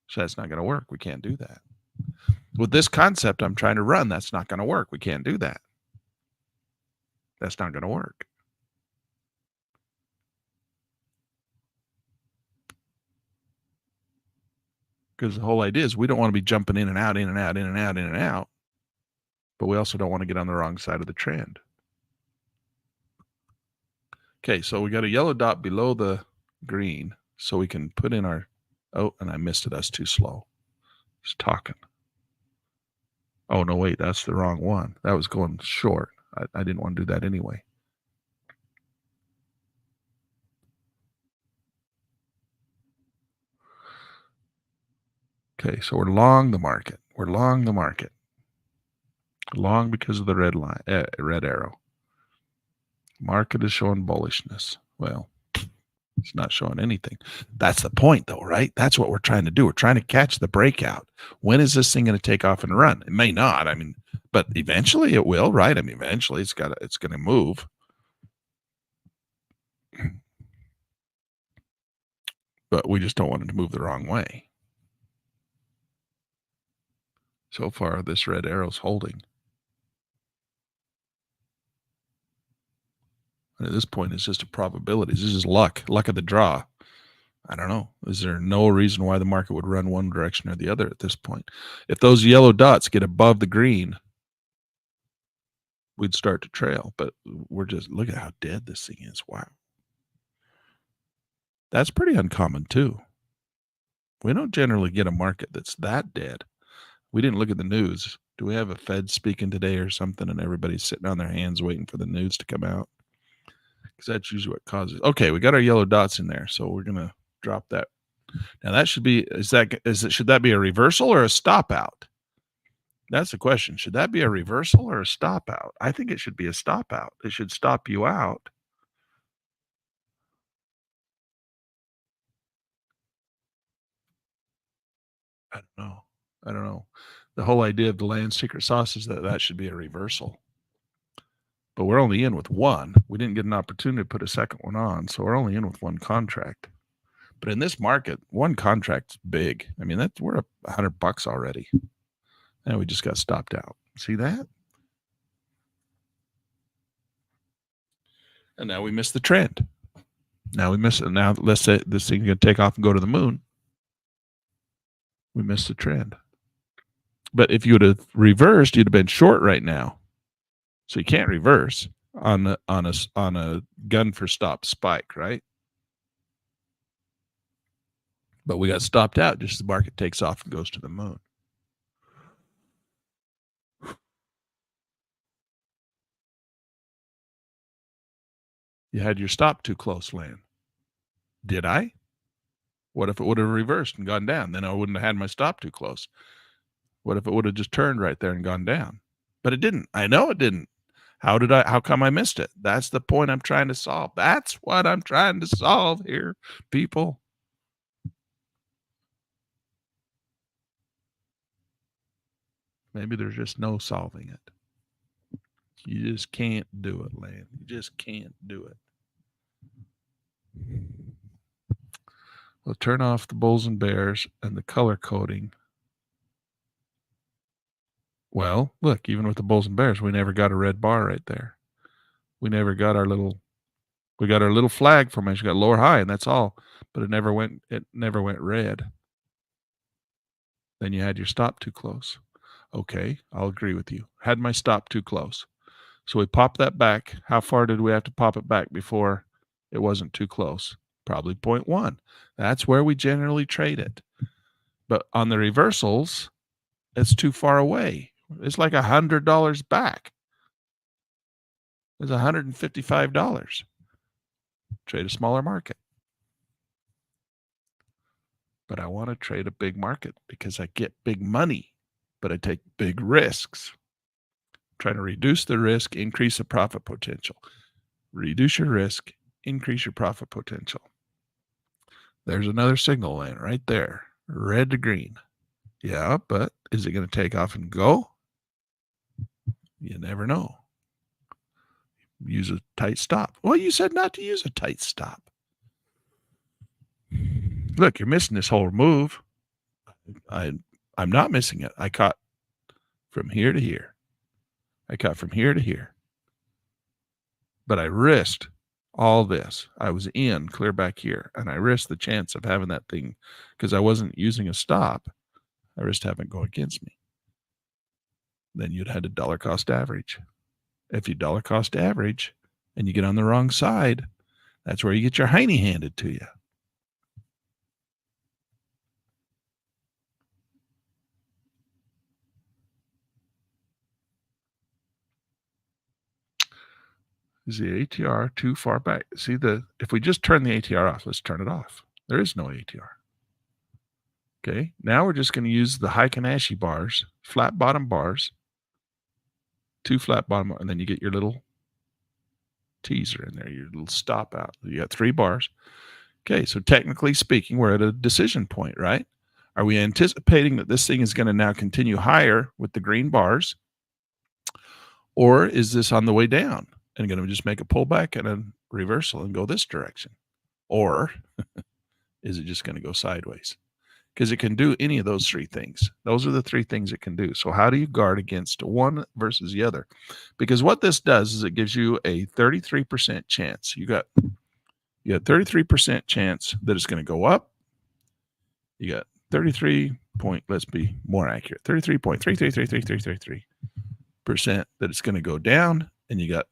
So that's not going to work. We can't do that. With this concept I'm trying to run, that's not going to work. We can't do that. That's not going to work. Because the whole idea is we don't want to be jumping in and out, in and out, in and out, in and out. But we also don't want to get on the wrong side of the trend. Okay, so we got a yellow dot below the green. So we can put in our, oh, and I missed it. That's too slow. Just talking. Oh, no, wait, that's the wrong one. That was going short. I didn't want to do that anyway. Okay, so we're long the market. We're long the market. Long because of the red line, red arrow. Market is showing bullishness. Well, it's not showing anything. That's the point, though, right? That's what we're trying to do. We're trying to catch the breakout. When is this thing going to take off and run? It may not. I mean, but eventually it will, right? I mean, eventually it's going to move. But we just don't want it to move the wrong way. So far, this red arrow's holding. And at this point, it's just a probability. This is luck of the draw. I don't know. Is there no reason why the market would run one direction or the other at this point? If those yellow dots get above the green, we'd start to trail. But we're just, look at how dead this thing is. Wow. That's pretty uncommon too. We don't generally get a market that's that dead. We didn't look at the news. Do we have a Fed speaking today or something and everybody's sitting on their hands waiting for the news to come out? Because that's usually what causes. Okay, we got our yellow dots in there. So we're going to drop that. Now that should be, should that be a reversal or a stop out? That's the question. Should that be a reversal or a stop out? I think it should be a stop out. It should stop you out. I don't know. The whole idea of the land secret sauce is that should be a reversal. But we're only in with one. We didn't get an opportunity to put a second one on, so we're only in with one contract. But in this market, one contract's big. I mean, we're up $100 already. And we just got stopped out. See that? And now we missed the trend. Now we miss it. Now let's say this thing's going to take off and go to the moon. We missed the trend. But if you would have reversed, you'd have been short right now. So you can't reverse on a gun for stop spike, right? But we got stopped out just as the market takes off and goes to the moon. You had your stop too close, Lan. Did I? What if it would have reversed and gone down? Then I wouldn't have had my stop too close. What if it would have just turned right there and gone down? But it didn't. I know it didn't. How come I missed it? That's the point I'm trying to solve. That's what I'm trying to solve here, people. Maybe there's just no solving it. You just can't do it, Lan. You just can't do it. We'll turn off the bulls and bears and the color coding. Well, look, even with the bulls and bears, we never got a red bar right there. We never got our little flag formation, got lower high, and that's all. But it never went red. Then you had your stop too close. Okay, I'll agree with you. Had my stop too close. So we popped that back. How far did we have to pop it back before it wasn't too close? Probably 0.1. That's where we generally trade it. But on the reversals, it's too far away. It's like $100 back. It's $155. Trade a smaller market. But I want to trade a big market because I get big money, but I take big risks. Trying to reduce the risk, increase the profit potential. Reduce your risk, increase your profit potential. There's another signal line right there, red to green. Yeah, but is it going to take off and go? You never know. Use a tight stop. Well, you said not to use a tight stop. Look, you're missing this whole move. I'm not missing it. I caught from here to here. I caught from here to here. But I risked all this. I was in clear back here, and I risked the chance of having that thing because I wasn't using a stop. I risked having it go against me. Then you'd had a dollar cost average. If you dollar cost average and you get on the wrong side, that's where you get your hiney handed to you. Is the ATR too far back? See, if we just turn the ATR off, let's turn it off. There is no ATR. Okay, now we're just going to use the Heikin-Ashi bars, flat bottom bars, two flat bottom, and then you get your little teaser in there, your little stop out. You got 3 bars. Okay, so technically speaking, we're at a decision point, right? Are we anticipating that this thing is going to now continue higher with the green bars? Or is this on the way down and going to just make a pullback and a reversal and go this direction? Or is it just going to go sideways? Because it can do any of those 3 things. Those are the 3 things it can do. So how do you guard against one versus the other? Because what this does is it gives you a 33% chance. You got 33% chance that it's going to go up. You got 33 point, let's be more accurate, 33.3333333% that it's going to go down, and you got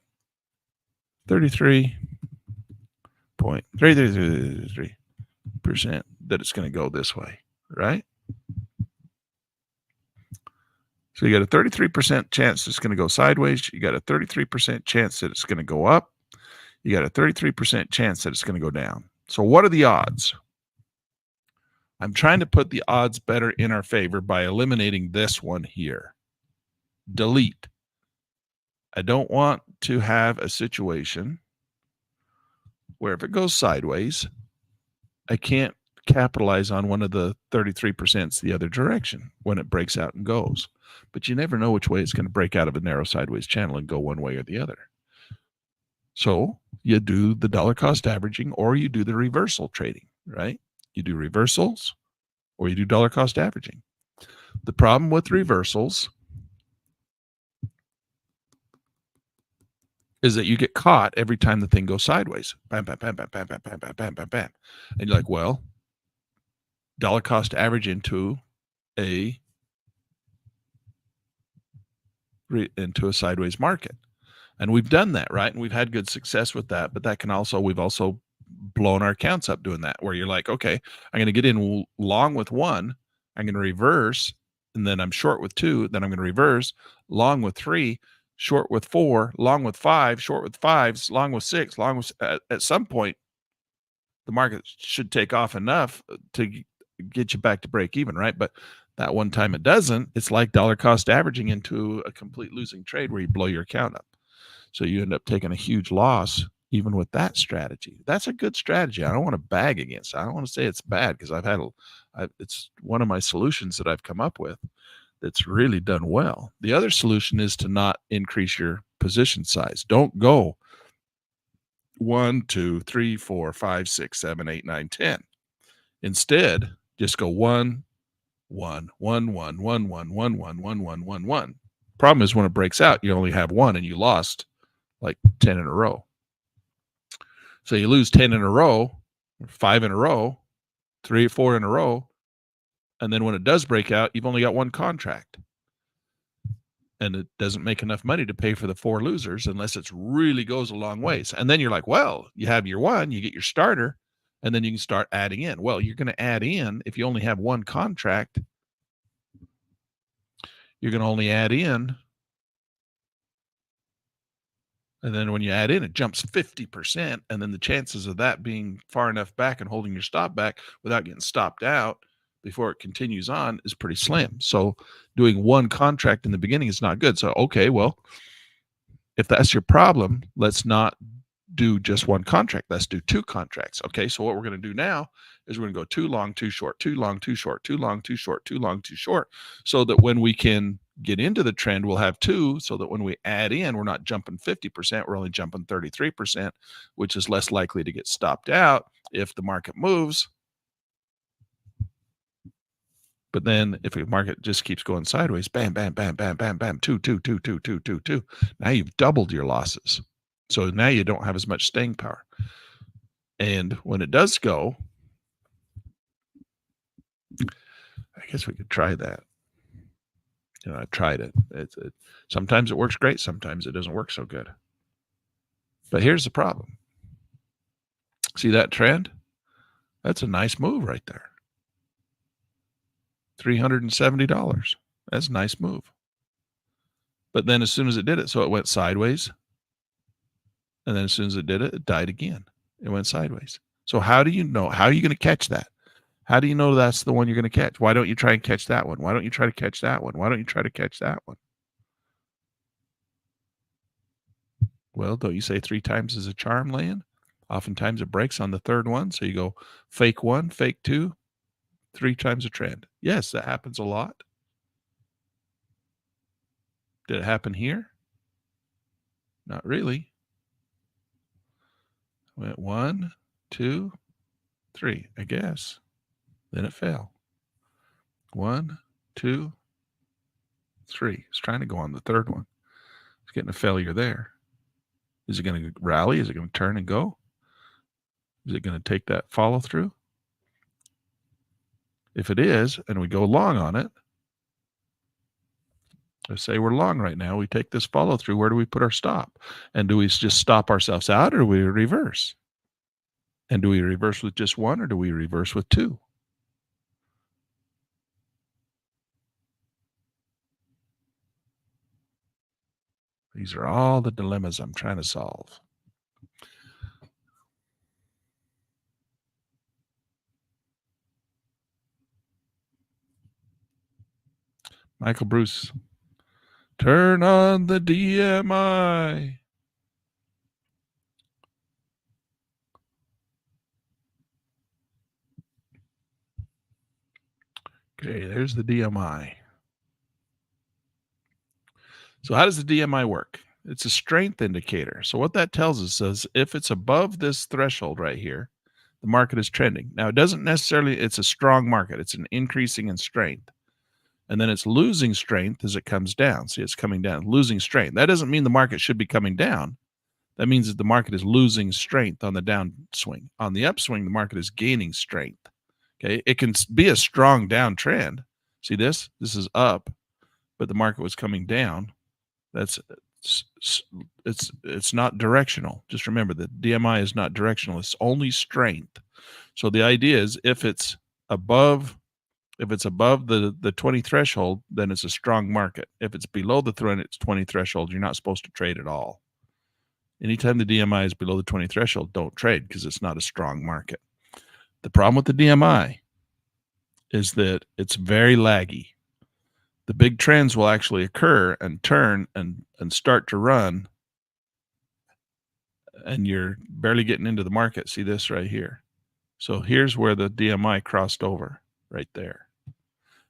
33.33333% that it's going to go this way, right? So you got a 33% chance it's going to go sideways. You got a 33% chance that it's going to go up. You got a 33% chance that it's going to go down. So what are the odds? I'm trying to put the odds better in our favor by eliminating this one here. Delete. I don't want to have a situation where if it goes sideways, I can't capitalize on one of the 33% the other direction when it breaks out and goes. But you never know which way it's going to break out of a narrow sideways channel and go one way or the other. So you do the dollar cost averaging, or you do the reversal trading, right? You do reversals or you do dollar cost averaging. The problem with reversals is that you get caught every time the thing goes sideways. Bam, bam, bam, bam, bam, bam, bam, bam, bam, bam, bam. And you're like, well, dollar cost average into a sideways market. And we've done that, right? And we've had good success with that. But that can also, we've also blown our accounts up doing that, where you're like, okay, I'm going to get in long with 1, I'm going to reverse, and then I'm short with 2, then I'm going to reverse, long with 3, short with 4, long with 5, short with 5, long with 6, long with, at some point, the market should take off enough to get you back to break even, right? But that one time it doesn't, it's like dollar cost averaging into a complete losing trade where you blow your account up. So you end up taking a huge loss even with that strategy. That's a good strategy. I don't want to bag against it. I don't want to say it's bad, because it's one of my solutions that I've come up with that's really done well. The other solution is to not increase your position size. Don't go 1, 2, 3, 4, 5, 6, 7, 8, 9, 10. Instead, just go 1, 1, 1, 1, 1, 1, 1, 1, 1, 1, 1, 1. Problem is when it breaks out, you only have 1 and you lost like 10 in a row. So you lose 10 in a row, 5 in a row, 3 or 4 in a row. And then when it does break out, you've only got 1 contract. and it doesn't make enough money to pay for the 4 losers unless it really goes a long ways. And then you're like, well, you have your one, you get your starter, and then you can start adding in. Well, you're going to add in, if you only have one contract, you're going to only add in. And then when you add in, it jumps 50%. And then the chances of that being far enough back and holding your stop back without getting stopped out before it continues on is pretty slim. So doing one contract in the beginning is not good. So, okay, well, if that's your problem, let's not do just one contract. Let's do 2 contracts. Okay, so what we're going to do now is we're going to go too long, too short, too long, too short, too long, too short, too long, too short, so that when we can get into the trend, we'll have 2, so that when we add in, we're not jumping 50%, we're only jumping 33%, which is less likely to get stopped out if the market moves. But then if the market just keeps going sideways, bam, bam, bam, bam, bam, bam, 2, 2, 2, 2, 2, 2, 2. Now you've doubled your losses. So now you don't have as much staying power. And when it does go, I guess we could try that. I've tried it. Sometimes it works great. Sometimes it doesn't work so good. But here's the problem. See that trend? That's a nice move right there. $370. That's a nice move. But then as soon as it did it, so it went sideways. And then as soon as it did it, it died again. It went sideways. So how do you know? How are you going to catch that? How do you know that's the one you're going to catch? Why don't you try and catch that one? Why don't you try to catch that one? Why don't you try to catch that one? Well, don't you say 3 times is a charm, Land? Oftentimes it breaks on the 3rd one. So you go fake 1, fake 2, 3 times a trend. Yes, that happens a lot. Did it happen here? Not really. Went 1, 2, 3, I guess. Then it fell. 1, 2, 3. It's trying to go on the 3rd one. It's getting a failure there. Is it going to rally? Is it going to turn and go? Is it going to take that follow through? If it is, and we go long on it, let's say we're long right now, we take this follow through, where do we put our stop? And do we just stop ourselves out, or do we reverse? And do we reverse with just 1, or do we reverse with 2? These are all the dilemmas I'm trying to solve. Michael Bruce, turn on the DMI. Okay, there's the DMI. So how does the DMI work? It's a strength indicator. So what that tells us is if it's above this threshold right here, the market is trending. Now, it doesn't necessarily, it's a strong market. It's an increasing in strength. And then it's losing strength as it comes down. See, it's coming down, losing strength. That doesn't mean the market should be coming down. That means that the market is losing strength on the downswing. On the upswing, the market is gaining strength. Okay, it can be a strong downtrend. See this? This is up, but the market was coming down. It's not directional. Just remember that DMI is not directional. It's only strength. So the idea is if it's above the 20 threshold, then it's a strong market. If it's below the 20 threshold, you're not supposed to trade at all. Anytime the DMI is below the 20 threshold, don't trade because it's not a strong market. The problem with the DMI is that it's very laggy. The big trends will actually occur and turn and start to run, and you're barely getting into the market. See this right here. So here's where the DMI crossed over, right there.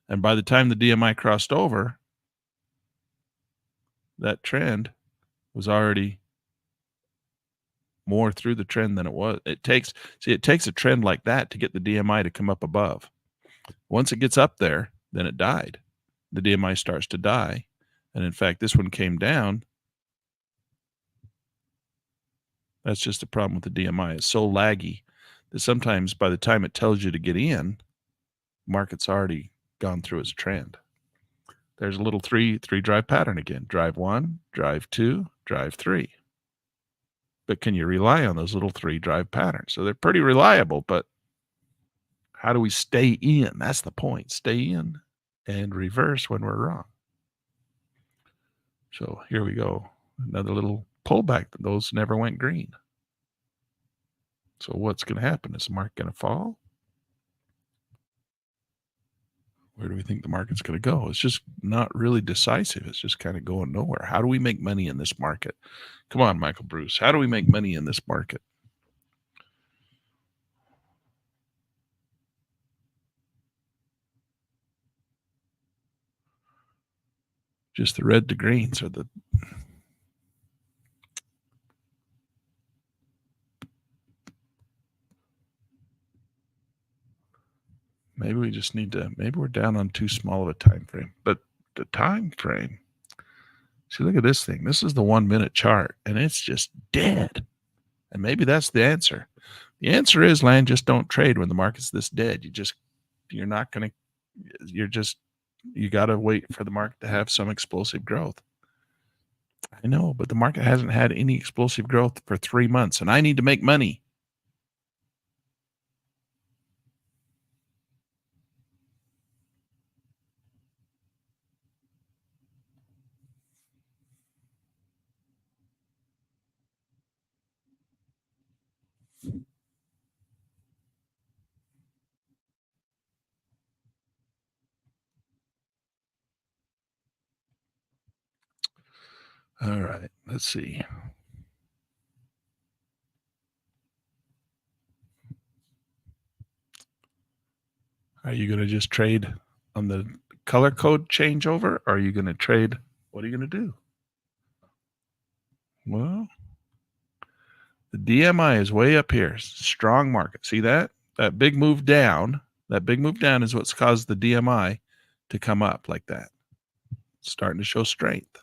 And by the time the DMI crossed over, that trend was already more through the trend than it was. It takes a trend like that to get the DMI to come up above. Once it gets up there, then it died. The DMI starts to die. And in fact, this one came down. That's just the problem with the DMI. It's so laggy that sometimes by the time it tells you to get in, market's already gone through its trend. There's a little three drive pattern again. Drive 1, drive 2, drive 3. But can you rely on those little 3 drive patterns? So they're pretty reliable, but how do we stay in? That's the point. Stay in and reverse when we're wrong. So here we go. Another little pullback. Those never went green. So what's going to happen? Is the market going to fall? Where do we think the market's going to go? It's just not really decisive. It's just kind of going nowhere. How do we make money in this market? Come on, Michael Bruce. How do we make money in this market? Just the red to greens or the maybe we just need to, maybe we're down on too small of a time frame. But the time frame, see, look at this thing. This is the 1 minute chart, and it's just dead. And maybe that's the answer. The answer is, Land, just don't trade when the market's this dead. You got to wait for the market to have some explosive growth. I know, but the market hasn't had any explosive growth for 3 months, and I need to make money. All right, let's see. Are you going to just trade on the color code changeover? Or are you going to trade? What are you going to do? Well, the DMI is way up here. Strong market. See that? That big move down. That big move down is what's caused the DMI to come up like that. It's starting to show strength.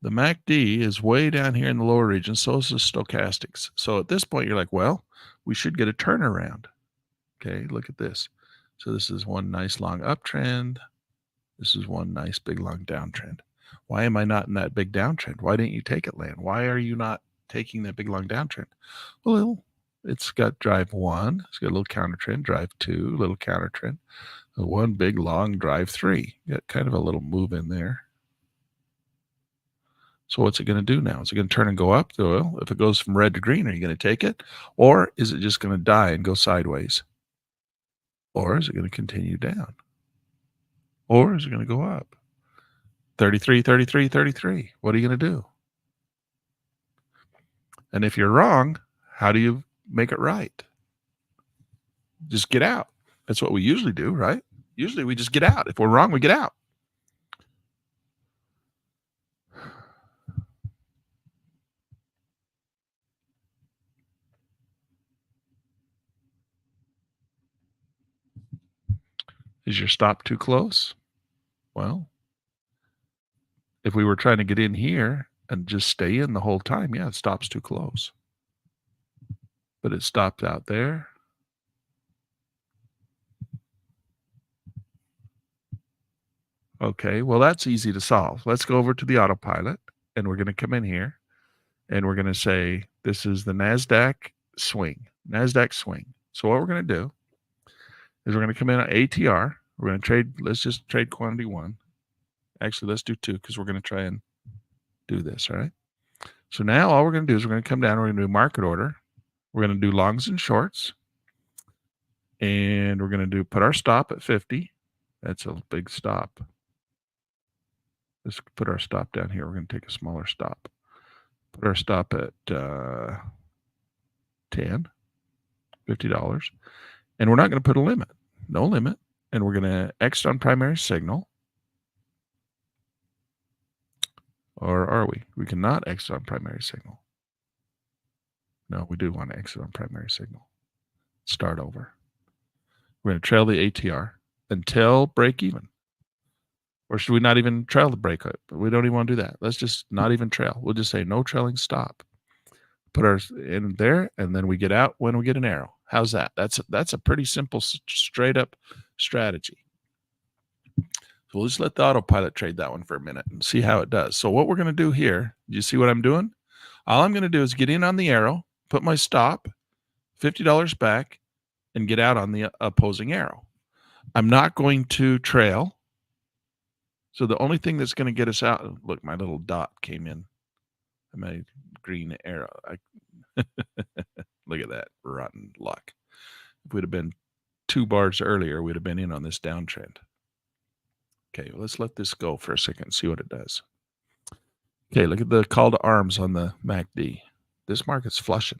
The MACD is way down here in the lower region. So is the stochastics. So at this point, you're like, well, we should get a turnaround. Okay, look at this. So this is one nice long uptrend. This is one nice big long downtrend. Why am I not in that big downtrend? Why didn't you take it, Land? Why are you not taking that big long downtrend? Well, it's got drive 1. It's got a little counter trend. Drive 2, little counter trend. One big long drive 3. Got kind of a little move in there. So what's it going to do now? Is it going to turn and go up? Well, if it goes from red to green, are you going to take it? Or is it just going to die and go sideways? Or is it going to continue down? Or is it going to go up? 33, 33, 33. What are you going to do? And if you're wrong, how do you make it right? Just get out. That's what we usually do, right? Usually we just get out. If we're wrong, we get out. Is your stop too close? Well, if we were trying to get in here and just stay in the whole time, yeah, it stops too close. But it stopped out there. Okay, well, that's easy to solve. Let's go over to the autopilot, and we're going to come in here, and we're going to say, this is the NASDAQ swing. NASDAQ swing. So what we're going to do is we're going to come in on ATR. We're going to trade, let's just trade quantity 1. Actually, let's do 2 because we're going to try and do this, all right? So now all we're going to do is we're going to come down, we're going to do market order. We're going to do longs and shorts. And we're going to put our stop at 50. That's a big stop. Let's put our stop down here. We're going to take a smaller stop. Put our stop at $10, $50. And we're not going to put a limit. No limit. And we're going to exit on primary signal. Or are we? We cannot exit on primary signal. No, we do want to exit on primary signal. Start over. We're going to trail the ATR until break even. Or should we not even trail the break up? We don't even want to do that. Let's just not even trail. We'll just say no trailing stop. Put ours in there, and then we get out when we get an arrow. How's that? That's a pretty simple, straight up strategy. So we'll just let the autopilot trade that one for a minute and see how it does. So what we're going to do here, you see what I'm doing? All I'm going to do is get in on the arrow, put my stop, $50 back, and get out on the opposing arrow. I'm not going to trail. So the only thing that's going to get us out, look, my little dot came in. My green arrow. Look at that, rotten luck. If we'd have been 2 bars earlier, we'd have been in on this downtrend. Okay, well, let's let this go for a second and see what it does. Okay, look at the call to arms on the MACD. This market's flushing.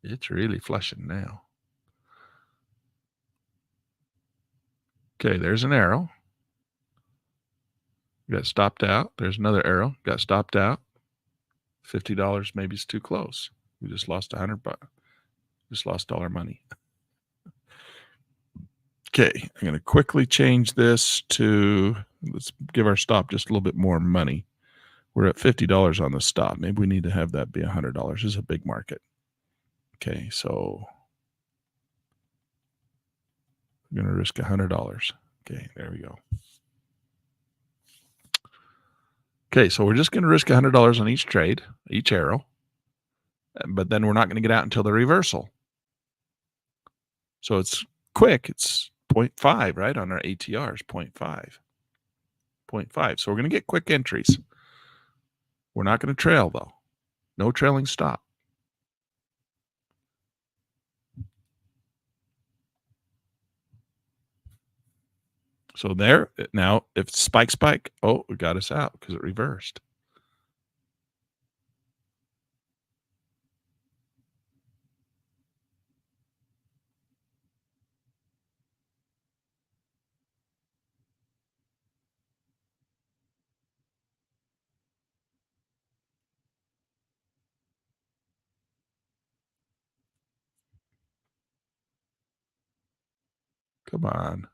It's really flushing now. Okay, there's an arrow. Got stopped out. There's another arrow. Got stopped out. $50 maybe it's too close. We just lost $100. Just lost all our money. Okay, I'm going to quickly change this to, let's give our stop just a little bit more money. We're at $50 on the stop. Maybe we need to have that be $100. This is a big market. Okay, so I'm going to risk $100. Okay, there we go. Okay, so we're just going to risk $100 on each trade, each arrow, but then we're not going to get out until the reversal. So it's quick. It's 0.5, right? On our ATRs, 0.5. 0.5. So we're going to get quick entries. We're not going to trail, though. No trailing stop. So there, now if spike, oh, it got us out because it reversed. Come on.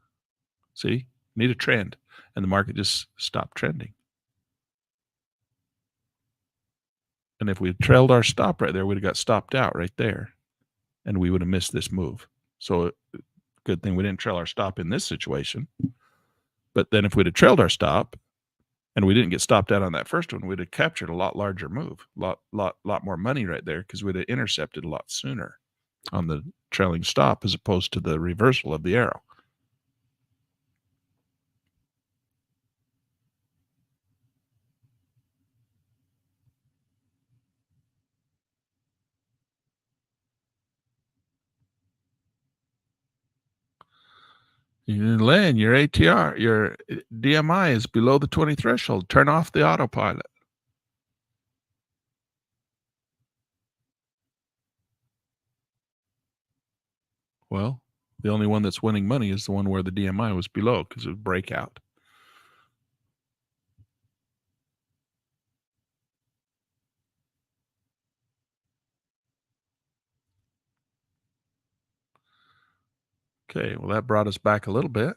See, need a trend. And the market just stopped trending. And if we had trailed our stop right there, we'd have got stopped out right there. And we would have missed this move. So good thing we didn't trail our stop in this situation. But then if we'd have trailed our stop and we didn't get stopped out on that first one, we'd have captured a lot larger move, lot more money right there because we'd have intercepted a lot sooner on the trailing stop as opposed to the reversal of the arrow. Len, your ATR, your DMI is below the 20 threshold. Turn off the autopilot. Well, the only one that's winning money is the one where the DMI was below because it was breakout. Okay, well, that brought us back a little bit.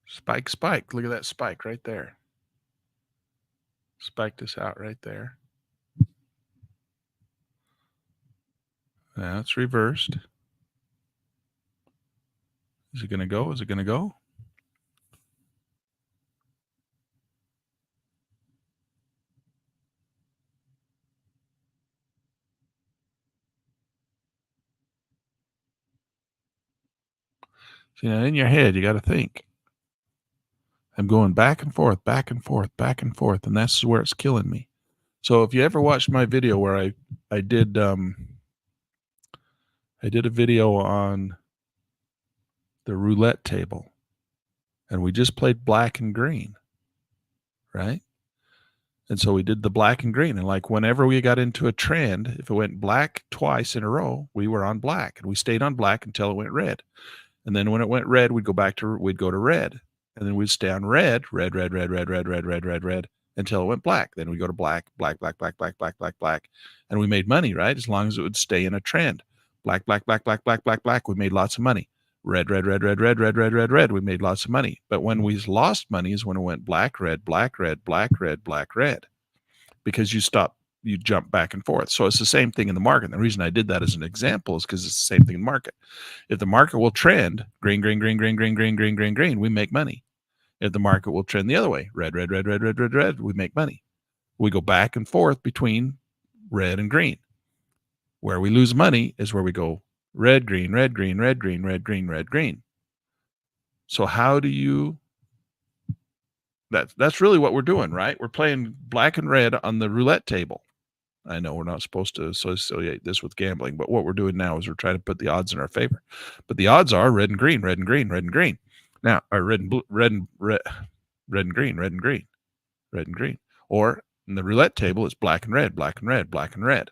Spike. Look at that spike right there. Spiked us out right there. Now it's reversed. Is it going to go? Is it going to go? See, now in your head, you got to think. I'm going back and forth, and that's where it's killing me. So if you ever watched my video where I did a video on the roulette table, and we just played black and green, right? And so we did the black and green, and like whenever we got into a trend, if it went black twice in a row, we were on black, and we stayed on black until it went red. And then when it went red, we'd go to red. And then we'd stay on red until it went black. Then we go to black. And we made money, right? As long as it would stay in a trend. Black. We made lots of money. red, red, red, red, red, red, red, red, red. We made lots of money. But when we lost money is when it went black, red, black, red, black, red, black, red, because you jump back and forth. So it's the same thing in the market. And the reason I did that as an example is because it's the same thing in the market. If the market will trend green, green, green, green, green, green, green, green, green, we make money. If the market will trend the other way, red, red, red, red, red, red, red, we make money. We go back and forth between red and green. Where we lose money is where we go red, green, red, green, red, green, red, green, red, green. So how do you, that's really what we're doing, right? We're playing black and red on the roulette table. I know we're not supposed to associate this with gambling, but what we're doing now is we're trying to put the odds in our favor. But the odds are red and green, red and green, red and green. Now, or red and blue, red and red, red and green, red and green, red and green. Or in the roulette table, it's black and red, black and red, black and red.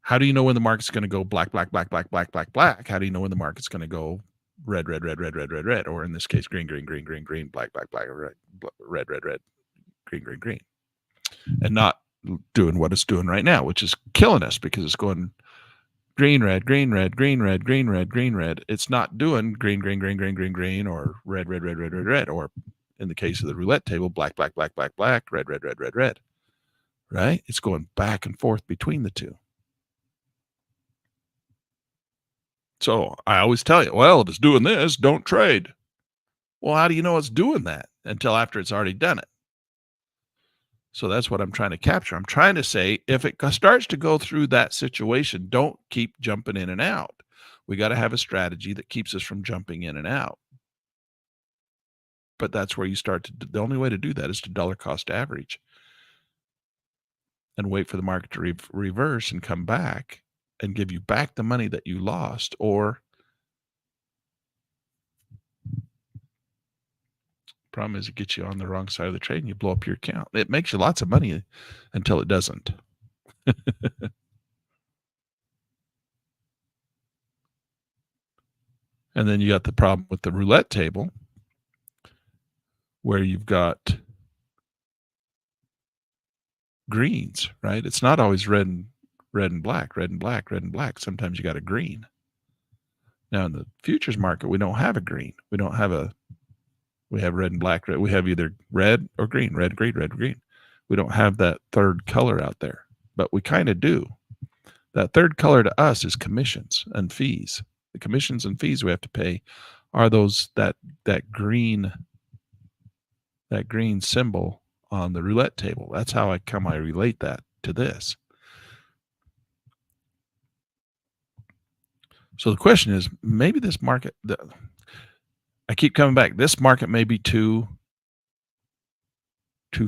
How do you know when the market's going to go black, black, black, black, black, black, black? How do you know when the market's going to go red, red, red, red, red, red, red, or in this case, green, green, green, green, green, black, black, black, red, red, red, red, green, green, green, and not doing what it's doing right now, which is killing us because it's going green, red, green, red, green, red, green, red, green, red. It's not doing green, green, green, green, green, green, or red, red, red, red, red, red, or in the case of the roulette table, black, black, black, black, black, red, red, red, red, red, right? It's going back and forth between the two. So I always tell you, well, if it's doing this, don't trade. Well, how do you know it's doing that until after it's already done it? So that's what I'm trying to capture. I'm trying to say, if it starts to go through that situation, don't keep jumping in and out. We got to have a strategy that keeps us from jumping in and out. But that's where you start to, the only way to do that is to dollar cost average and wait for the market to reverse and come back and give you back the money that you lost. Or problem is it gets you on the wrong side of the trade and you blow up your account. It makes you lots of money until it doesn't. And then you got the problem with the roulette table where you've got greens, right? It's not always red and black, red and black, red and black. Sometimes you got a green. Now in the futures market, we don't have a green. We have red and black. We have either red or green, red, green, red, green. We don't have that third color out there, but we kind of do. That third color to us is commissions and fees. The commissions and fees we have to pay are those that green symbol on the roulette table. That's how I relate that to this. So the question is, maybe this market, I keep coming back. This market may be too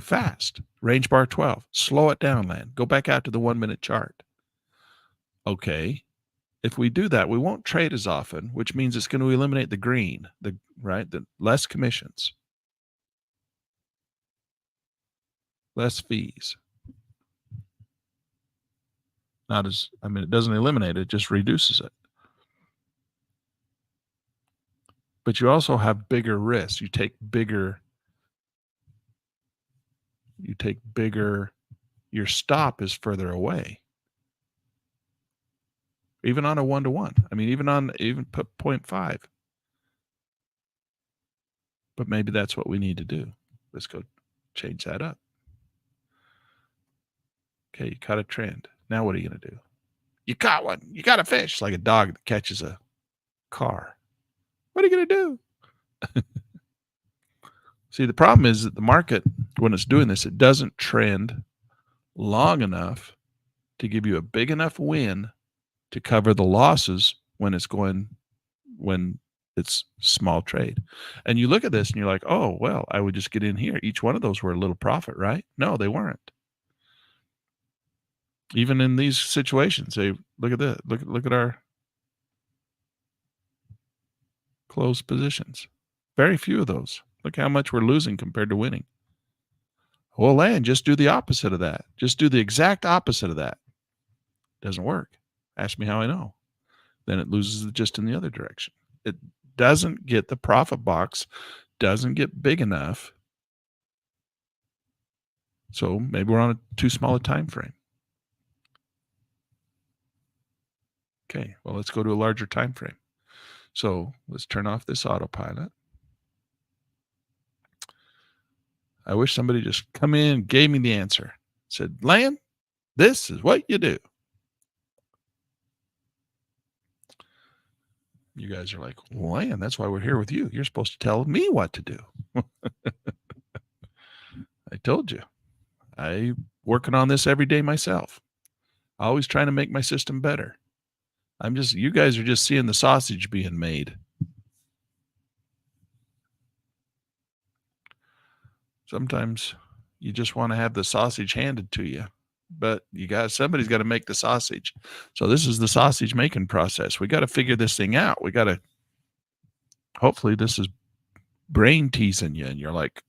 fast. Range bar 12. Slow it down, Land. Go back out to the 1 minute chart. Okay. If we do that, we won't trade as often, which means it's going to eliminate the green, the less commissions, less fees. It doesn't eliminate it, just reduces it. But you also have bigger risks. You take bigger, your stop is further away. Even on a 1-to-1. Even 0.5. But maybe that's what we need to do. Let's go change that up. Okay, you caught a trend. Now what are you going to do? You caught one. You got a fish. It's like a dog that catches a car. What are you going to do? See, the problem is that the market, when it's doing this, it doesn't trend long enough to give you a big enough win to cover the losses when it's small trade. And you look at this and you're like, oh, well, I would just get in here. Each one of those were a little profit, right? No, they weren't. Even in these situations, look at that. Look at our closed positions. Very few of those. Look how much we're losing compared to winning. Well, Land, just do the opposite of that. Just do the exact opposite of that. Doesn't work. Ask me how I know. Then it loses just in the other direction. It doesn't get, the profit box doesn't get big enough. So maybe we're on too small a time frame. Okay, well, let's go to a larger time frame. So let's turn off this autopilot. I wish somebody just come in and gave me the answer. Said, Lan, this is what you do. You guys are like, Lan, that's why we're here with you. You're supposed to tell me what to do. I told you. I'm working on this every day myself. Always trying to make my system better. You guys are just seeing the sausage being made. Sometimes you just want to have the sausage handed to you, but somebody's got to make the sausage. So this is the sausage making process. We got to figure this thing out. Hopefully this is brain teasing you and you're like,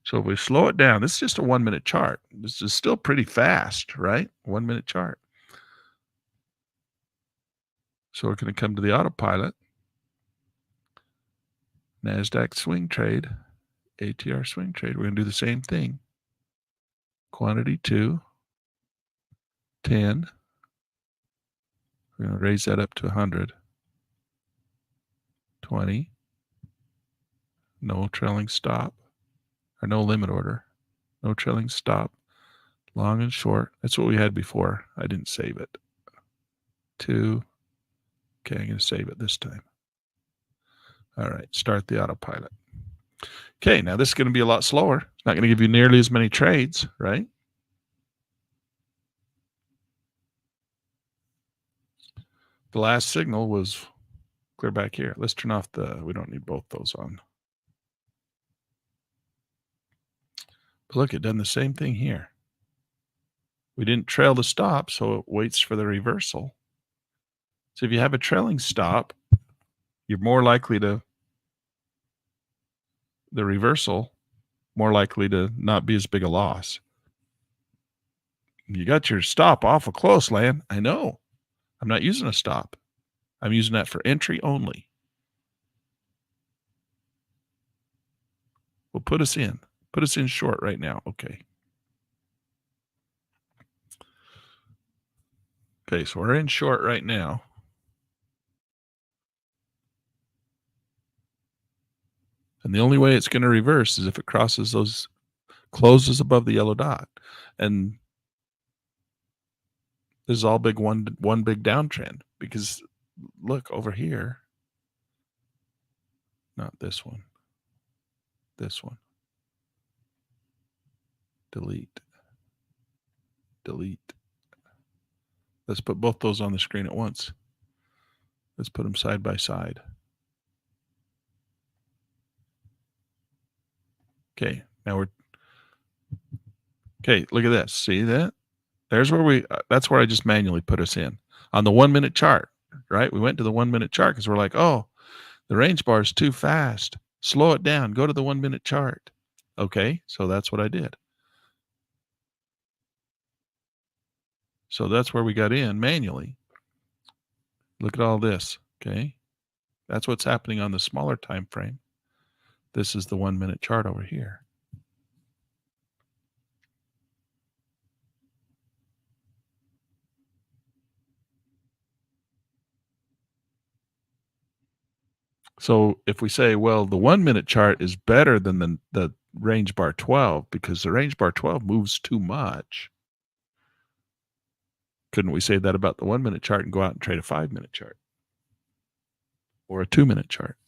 so if we slow it down, this is just a 1 minute chart. This is still pretty fast, right? 1 minute chart. So we're going to come to the autopilot. NASDAQ swing trade, ATR swing trade. We're going to do the same thing. Quantity 2, 10. We're going to raise that up to 100. 20. No trailing stop. Or no limit order. No trailing stop. Long and short. That's what we had before. I didn't save it. 2. Okay, I'm going to save it this time. All right, start the autopilot. Okay, now this is going to be a lot slower. It's not going to give you nearly as many trades, right? The last signal was clear back here. Let's turn off we don't need both those on. But look, it done the same thing here. We didn't trail the stop, so it waits for the reversal. So if you have a trailing stop, you're more likely to, the reversal, more likely to not be as big a loss. You got your stop awful close, Lan. I know. I'm not using a stop. I'm using that for entry only. Well, put us in. Put us in short right now. Okay. Okay, so we're in short right now. And the only way it's going to reverse is if it closes above the yellow dot. And this is all one big downtrend, because look over here. Not this one. This one. Delete. Delete. Let's put both those on the screen at once. Let's put them side by side. Okay, okay, look at this. See that? There's where that's where I just manually put us in. On the 1 minute chart, right? We went to the 1 minute chart because we're like, oh, the range bar is too fast. Slow it down. Go to the 1 minute chart. Okay, so that's what I did. So that's where we got in manually. Look at all this, okay? That's what's happening on the smaller time frame. This is the 1 minute chart over here. So if we say, well, the 1 minute chart is better than the range bar 12 because the range bar 12 moves too much, couldn't we say that about the 1 minute chart and go out and trade a 5 minute chart or a 2 minute chart?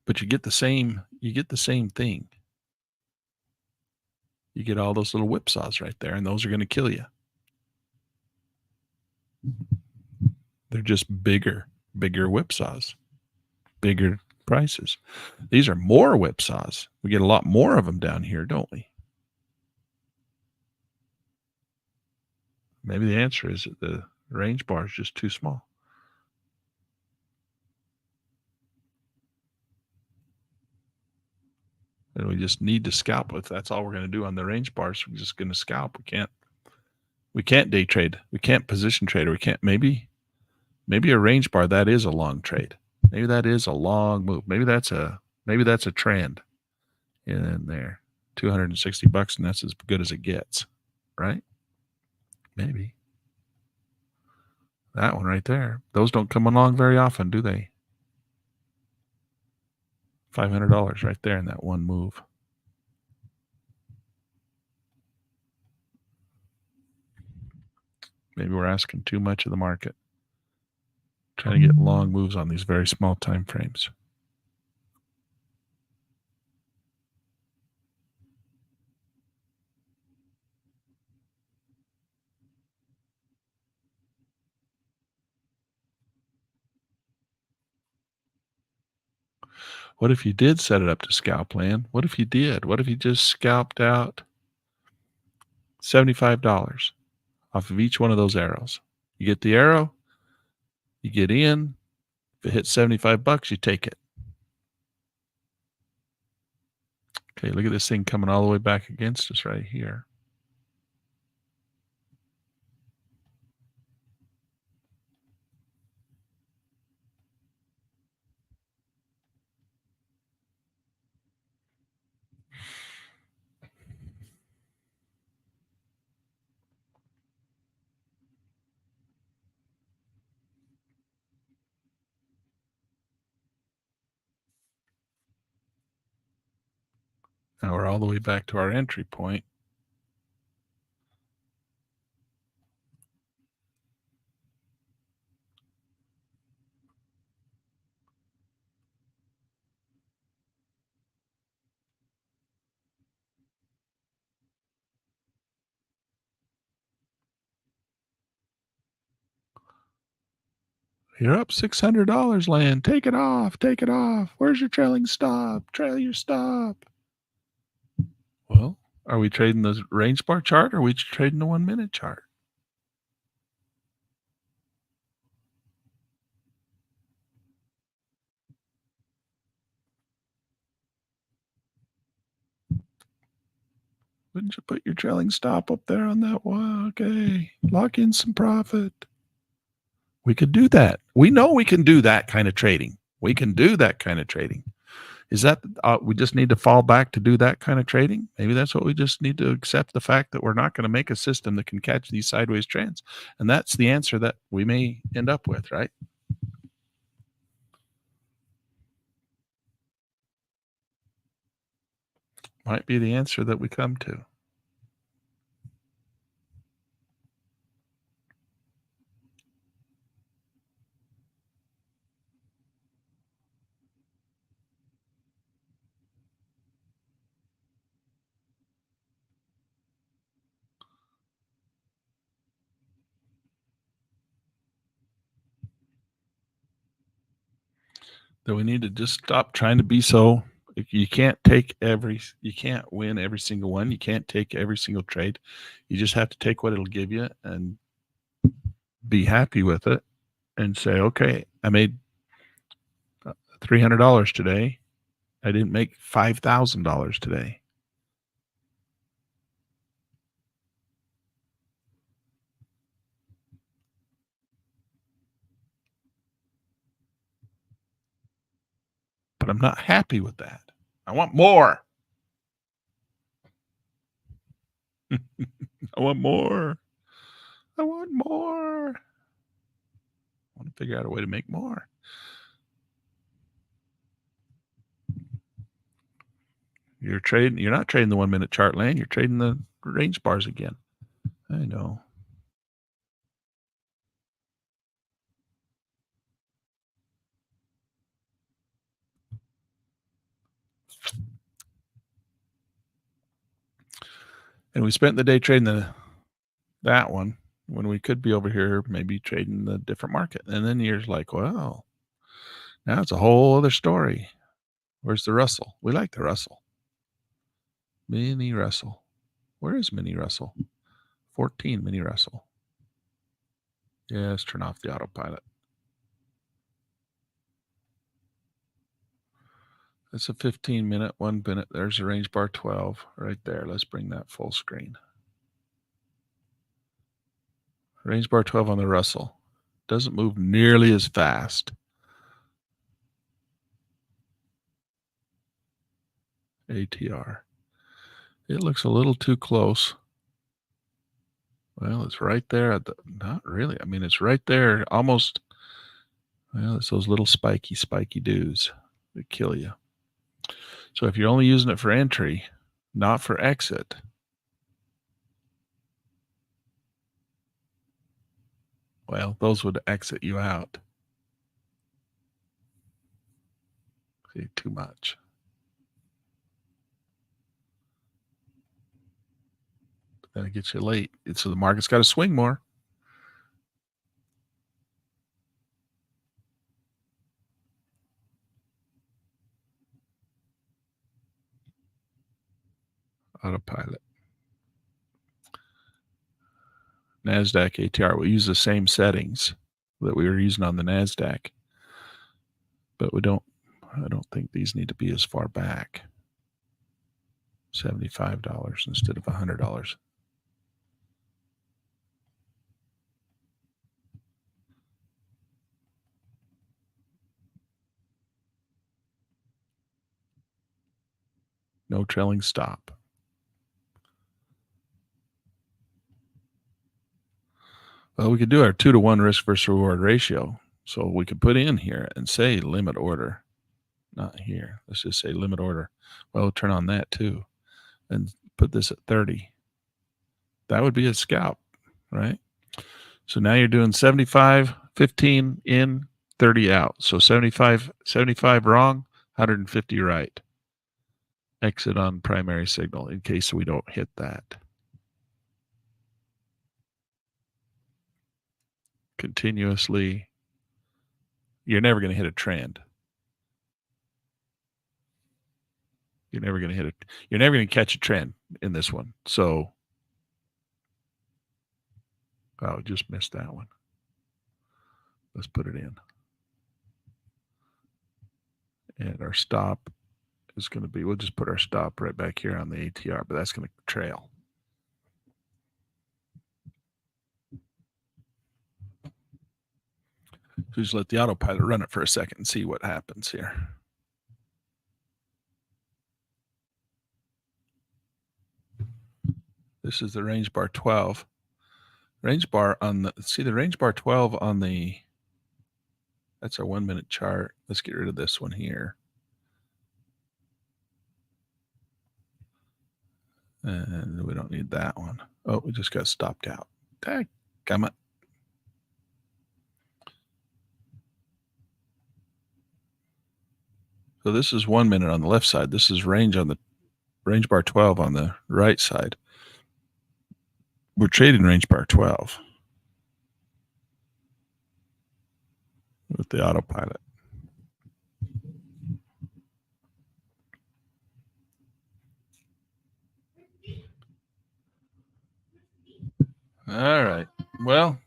But you get the same thing. You get all those little whipsaws right there, and those are going to kill you. They're just bigger whipsaws, bigger prices. These are more whipsaws. We get a lot more of them down here, don't we? Maybe the answer is that the range bar is just too small. And we just need to scalp. If that's all we're going to do on the range bars, we're just going to scalp. We can't day trade. We can't position trade. Or we can't. Maybe a range bar, that is a long trade. Maybe that is a long move. Maybe that's a trend in there. $260, and that's as good as it gets, right? Maybe. That one right there. Those don't come along very often, do they? $500 right there in that one move. Maybe we're asking too much of the market. Trying to get long moves on these very small time frames. What if you did set it up to scalp land? What if you did? What if you just scalped out $75 off of each one of those arrows? You get the arrow, you get in. If it hits $75, you take it. Okay, look at this thing coming all the way back against us right here. Now we're all the way back to our entry point. You're up $600, Land. Take it off. Take it off. Where's your trailing stop? Trail your stop. Well, are we trading the range bar chart or are we trading the 1 minute chart? Wouldn't you put your trailing stop up there on that one? Okay. Lock in some profit. We could do that. We know we can do that kind of trading. We can do that kind of trading. Is that we just need to fall back to do that kind of trading? Maybe that's what we just need to accept, the fact that we're not going to make a system that can catch these sideways trends. And that's the answer that we may end up with, right? Might be the answer that we come to. That we need to just stop trying to be so. You can't you can't win every single one. You can't take every single trade. You just have to take what it'll give you and be happy with it and say, okay, I made $300 today. I didn't make $5,000 today. But I'm not happy with that. I want more. I want more. I want more. I want to figure out a way to make more. You're not trading the 1 minute chart, Land. You're trading the range bars again. I know. And we spent the day trading that one when we could be over here maybe trading the different market. And then you're like, well, now it's a whole other story. Where's the Russell? We like the Russell. Mini Russell. Where is Mini Russell? 14 Mini Russell. Yeah, let's turn off the autopilot. It's a 15-minute, 1 minute. There's a range bar 12 right there. Let's bring that full screen. Range bar 12 on the Russell. Doesn't move nearly as fast. ATR. It looks a little too close. Well, it's right there at the, not really. I mean, it's right there almost. Well, it's those little spiky doos that kill you. So if you're only using it for entry, not for exit, well, those would exit you out. See, too much. Then it gets you late. So the market's got to swing more. Autopilot. NASDAQ ATR. We use the same settings that we were using on the NASDAQ, but I don't think these need to be as far back. $75 instead of $100. No trailing stop. Well, we could do our 2-to-1 risk versus reward ratio. So we could put in here and say limit order. Not here. Let's just say limit order. Well, we'll turn on that too and put this at 30. That would be a scalp, right? So now you're doing 75, 15 in, 30 out. So 75 wrong, 150 right. Exit on primary signal in case we don't hit that. Continuously. You're never going to hit a trend. You're never going to hit it. You're never going to catch a trend in this one. So, oh, just missed that one. Let's put it in. And our stop is going to be, we'll just put our stop right back here on the ATR, but that's going to trail. So just let the autopilot run it for a second and see what happens here. This is the range bar 12. Range bar on the, see the range bar 12 on the, that's our 1 minute chart. Let's get rid of this one here. And we don't need that one. Oh, we just got stopped out. Dang, come on. So this is 1 minute on the left side. This is range on the range bar 12 on the right side. We're trading range bar 12 with the autopilot. All right. Well,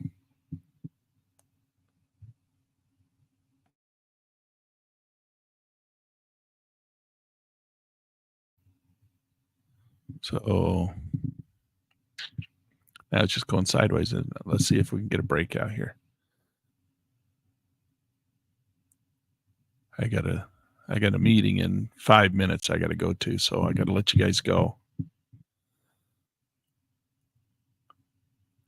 so now it's just going sideways. And let's see if we can get a breakout here. I got a meeting in 5 minutes I got to go to, so I got to let you guys go.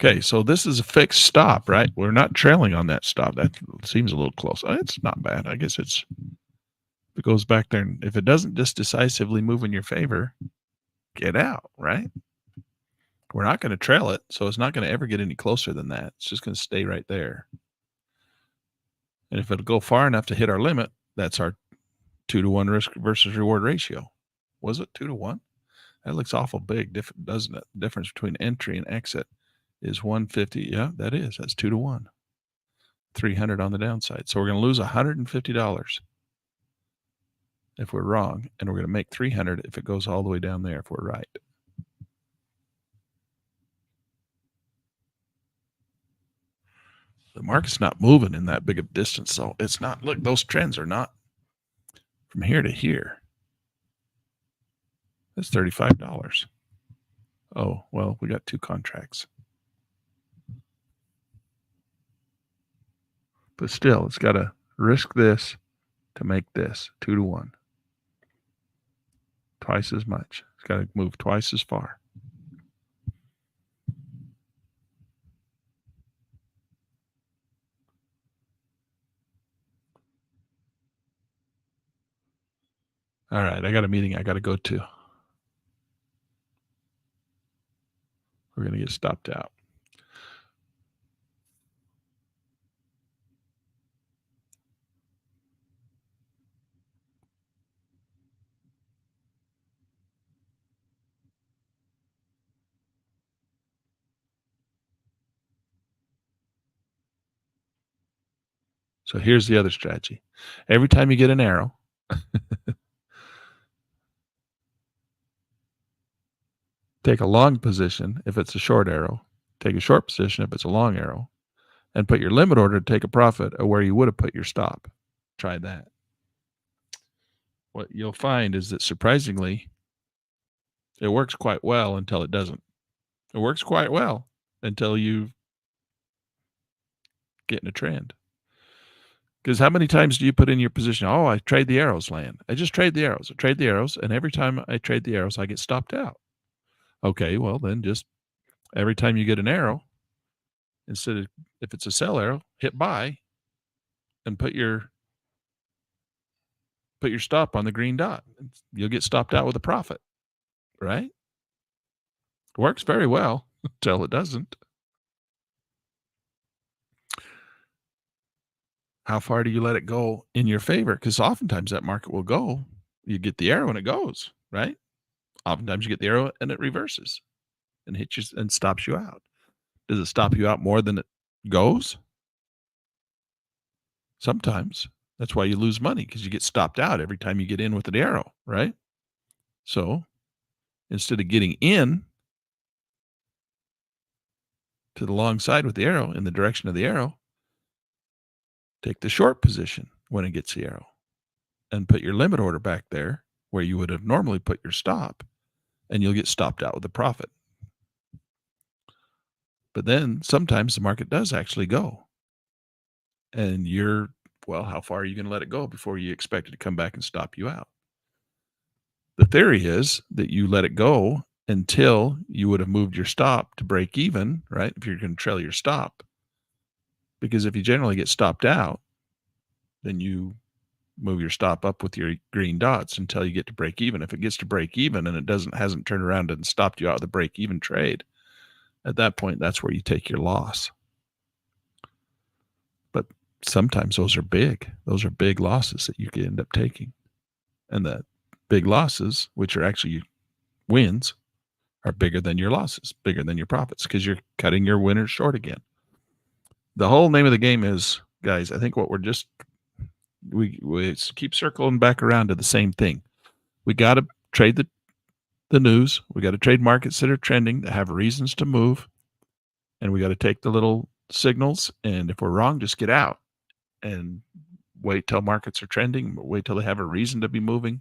Okay, so this is a fixed stop, right? We're not trailing on that stop. That seems a little close. It's not bad. I guess if it goes back there, and if it doesn't just decisively move in your favor, get out, right? We're not going to trail it, so it's not going to ever get any closer than that. It's just going to stay right there. And if it'll go far enough to hit our limit, that's our 2-to-1 risk versus reward ratio. Was it 2-to-1? That looks awful big, doesn't it? The difference between entry and exit is 150. Yeah, that is. That's 2-to-1. 300 on the downside. So we're going to lose $150 if we're wrong, and we're going to make 300 if it goes all the way down there if we're right. The market's not moving in that big of distance, so it's not. Look, those trends are not from here to here. That's $35. Oh, well, we got 2 contracts. But still, it's got to risk this to make this 2-to-1. Twice as much. It's got to move twice as far. All right, I got a meeting I got to go to. We're going to get stopped out. So here's the other strategy. Every time you get an arrow, take a long position if it's a short arrow, take a short position if it's a long arrow, and put your limit order to take a profit of where you would have put your stop. Try that. What you'll find is that surprisingly, it works quite well until it doesn't. It works quite well until you get in a trend. Because how many times do you put in your position? Oh, I trade the arrows, land. I just trade the arrows. I trade the arrows, and every time I trade the arrows, I get stopped out. Okay, well then just every time you get an arrow, instead of if it's a sell arrow, hit buy and put your stop on the green dot. You'll get stopped out with a profit, right? Works very well until it doesn't. How far do you let it go in your favor? Because oftentimes that market will go. You get the arrow and it goes, right? Oftentimes you get the arrow and it reverses and hits you and stops you out. Does it stop you out more than it goes? Sometimes. That's why you lose money, because you get stopped out every time you get in with an arrow, right? So instead of getting in to the long side with the arrow in the direction of the arrow, take the short position when it gets the arrow and put your limit order back there where you would have normally put your stop, and you'll get stopped out with a profit. But then sometimes the market does actually go, and how far are you going to let it go before you expect it to come back and stop you out? The theory is that you let it go until you would have moved your stop to break even, right? If you're going to trail your stop, because if you generally get stopped out, then you move your stop up with your green dots until you get to break even. If it gets to break even and it hasn't turned around and stopped you out of the break even trade, at that point, that's where you take your loss. But sometimes those are big losses that you could end up taking. And the big losses, which are actually wins, are bigger than your losses, bigger than your profits, because you're cutting your winners short again. The whole name of the game is, guys, I think what we keep circling back around to the same thing. We got to trade the news. We got to trade markets that are trending, that have reasons to move. And we got to take the little signals. And if we're wrong, just get out and wait till markets are trending, wait till they have a reason to be moving.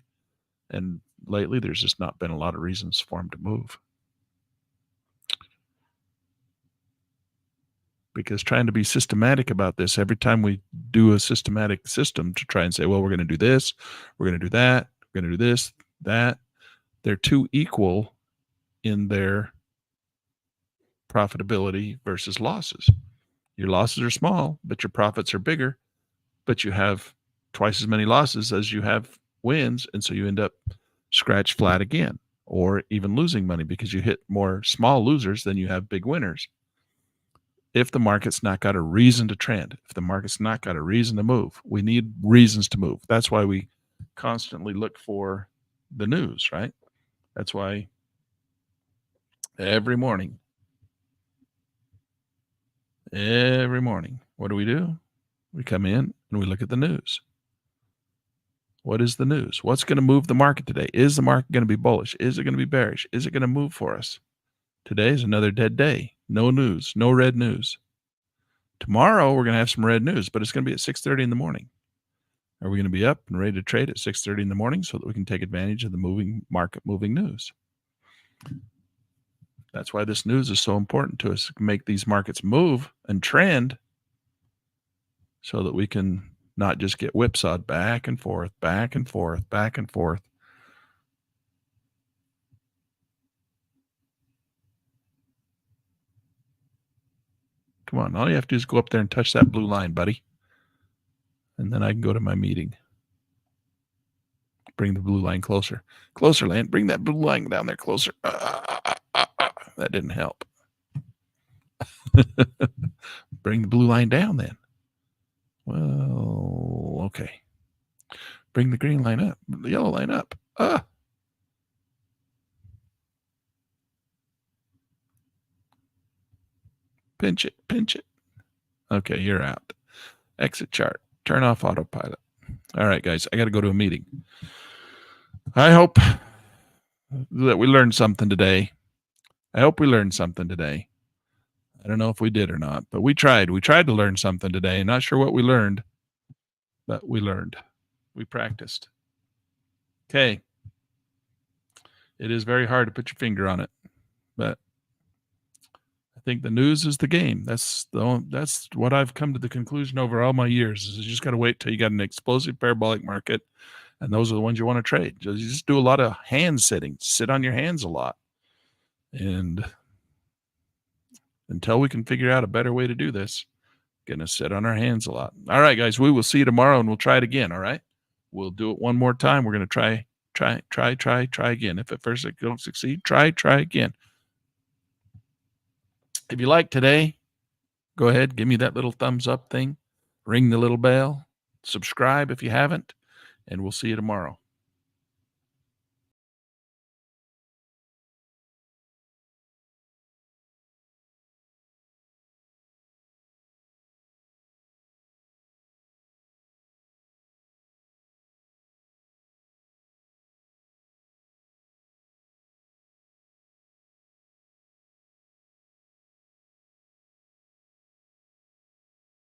And lately, there's just not been a lot of reasons for them to move. Because trying to be systematic about this, every time we do a systematic system to try and say, well, we're going to do this, we're going to do that, we're going to do this, that, they're too equal in their profitability versus losses. Your losses are small, but your profits are bigger, but you have twice as many losses as you have wins. And so you end up scratch flat again, or even losing money because you hit more small losers than you have big winners. If the market's not got a reason to trend, if the market's not got a reason to move, we need reasons to move. That's why we constantly look for the news, right? That's why every morning, what do? We come in and we look at the news. What is the news? What's going to move the market today? Is the market going to be bullish? Is it going to be bearish? Is it going to move for us? Today is another dead day. No news, no red news. Tomorrow we're going to have some red news, but it's going to be at 6:30 in the morning. Are we going to be up and ready to trade at 6:30 in the morning so that we can take advantage of the moving news? That's why this news is so important to us, to make these markets move and trend so that we can not just get whipsawed back and forth, back and forth, back and forth. Come on, all you have to do is go up there and touch that blue line, buddy. And then I can go to my meeting. bring the blue line closer. Closer, Land. Bring that blue line down there closer. That didn't help. Bring the blue line down then. Well, okay. Bring the green line up. The yellow line up. Pinch it. Pinch it. Okay, you're out. Exit chart. Turn off autopilot. All right, guys, I got to go to a meeting. I hope that we learned something today. I hope we learned something today. I don't know if we did or not, but we tried. We tried to learn something today. Not sure what we learned, but we learned. We practiced. Okay. It is very hard to put your finger on it, but I think the news is the game. That's what I've come to the conclusion over all my years is you just got to wait till you got an explosive parabolic market, and those are the ones you want to trade. You just do a lot of hand sitting, sit on your hands a lot, and until we can figure out a better way to do this, going to sit on our hands a lot. All right, guys, we will see you tomorrow, and we'll try it again. All right, we'll do it one more time. We're going to try again. If at first it don't succeed, try again. If you like today, go ahead, give me that little thumbs up thing, ring the little bell, subscribe if you haven't, and we'll see you tomorrow.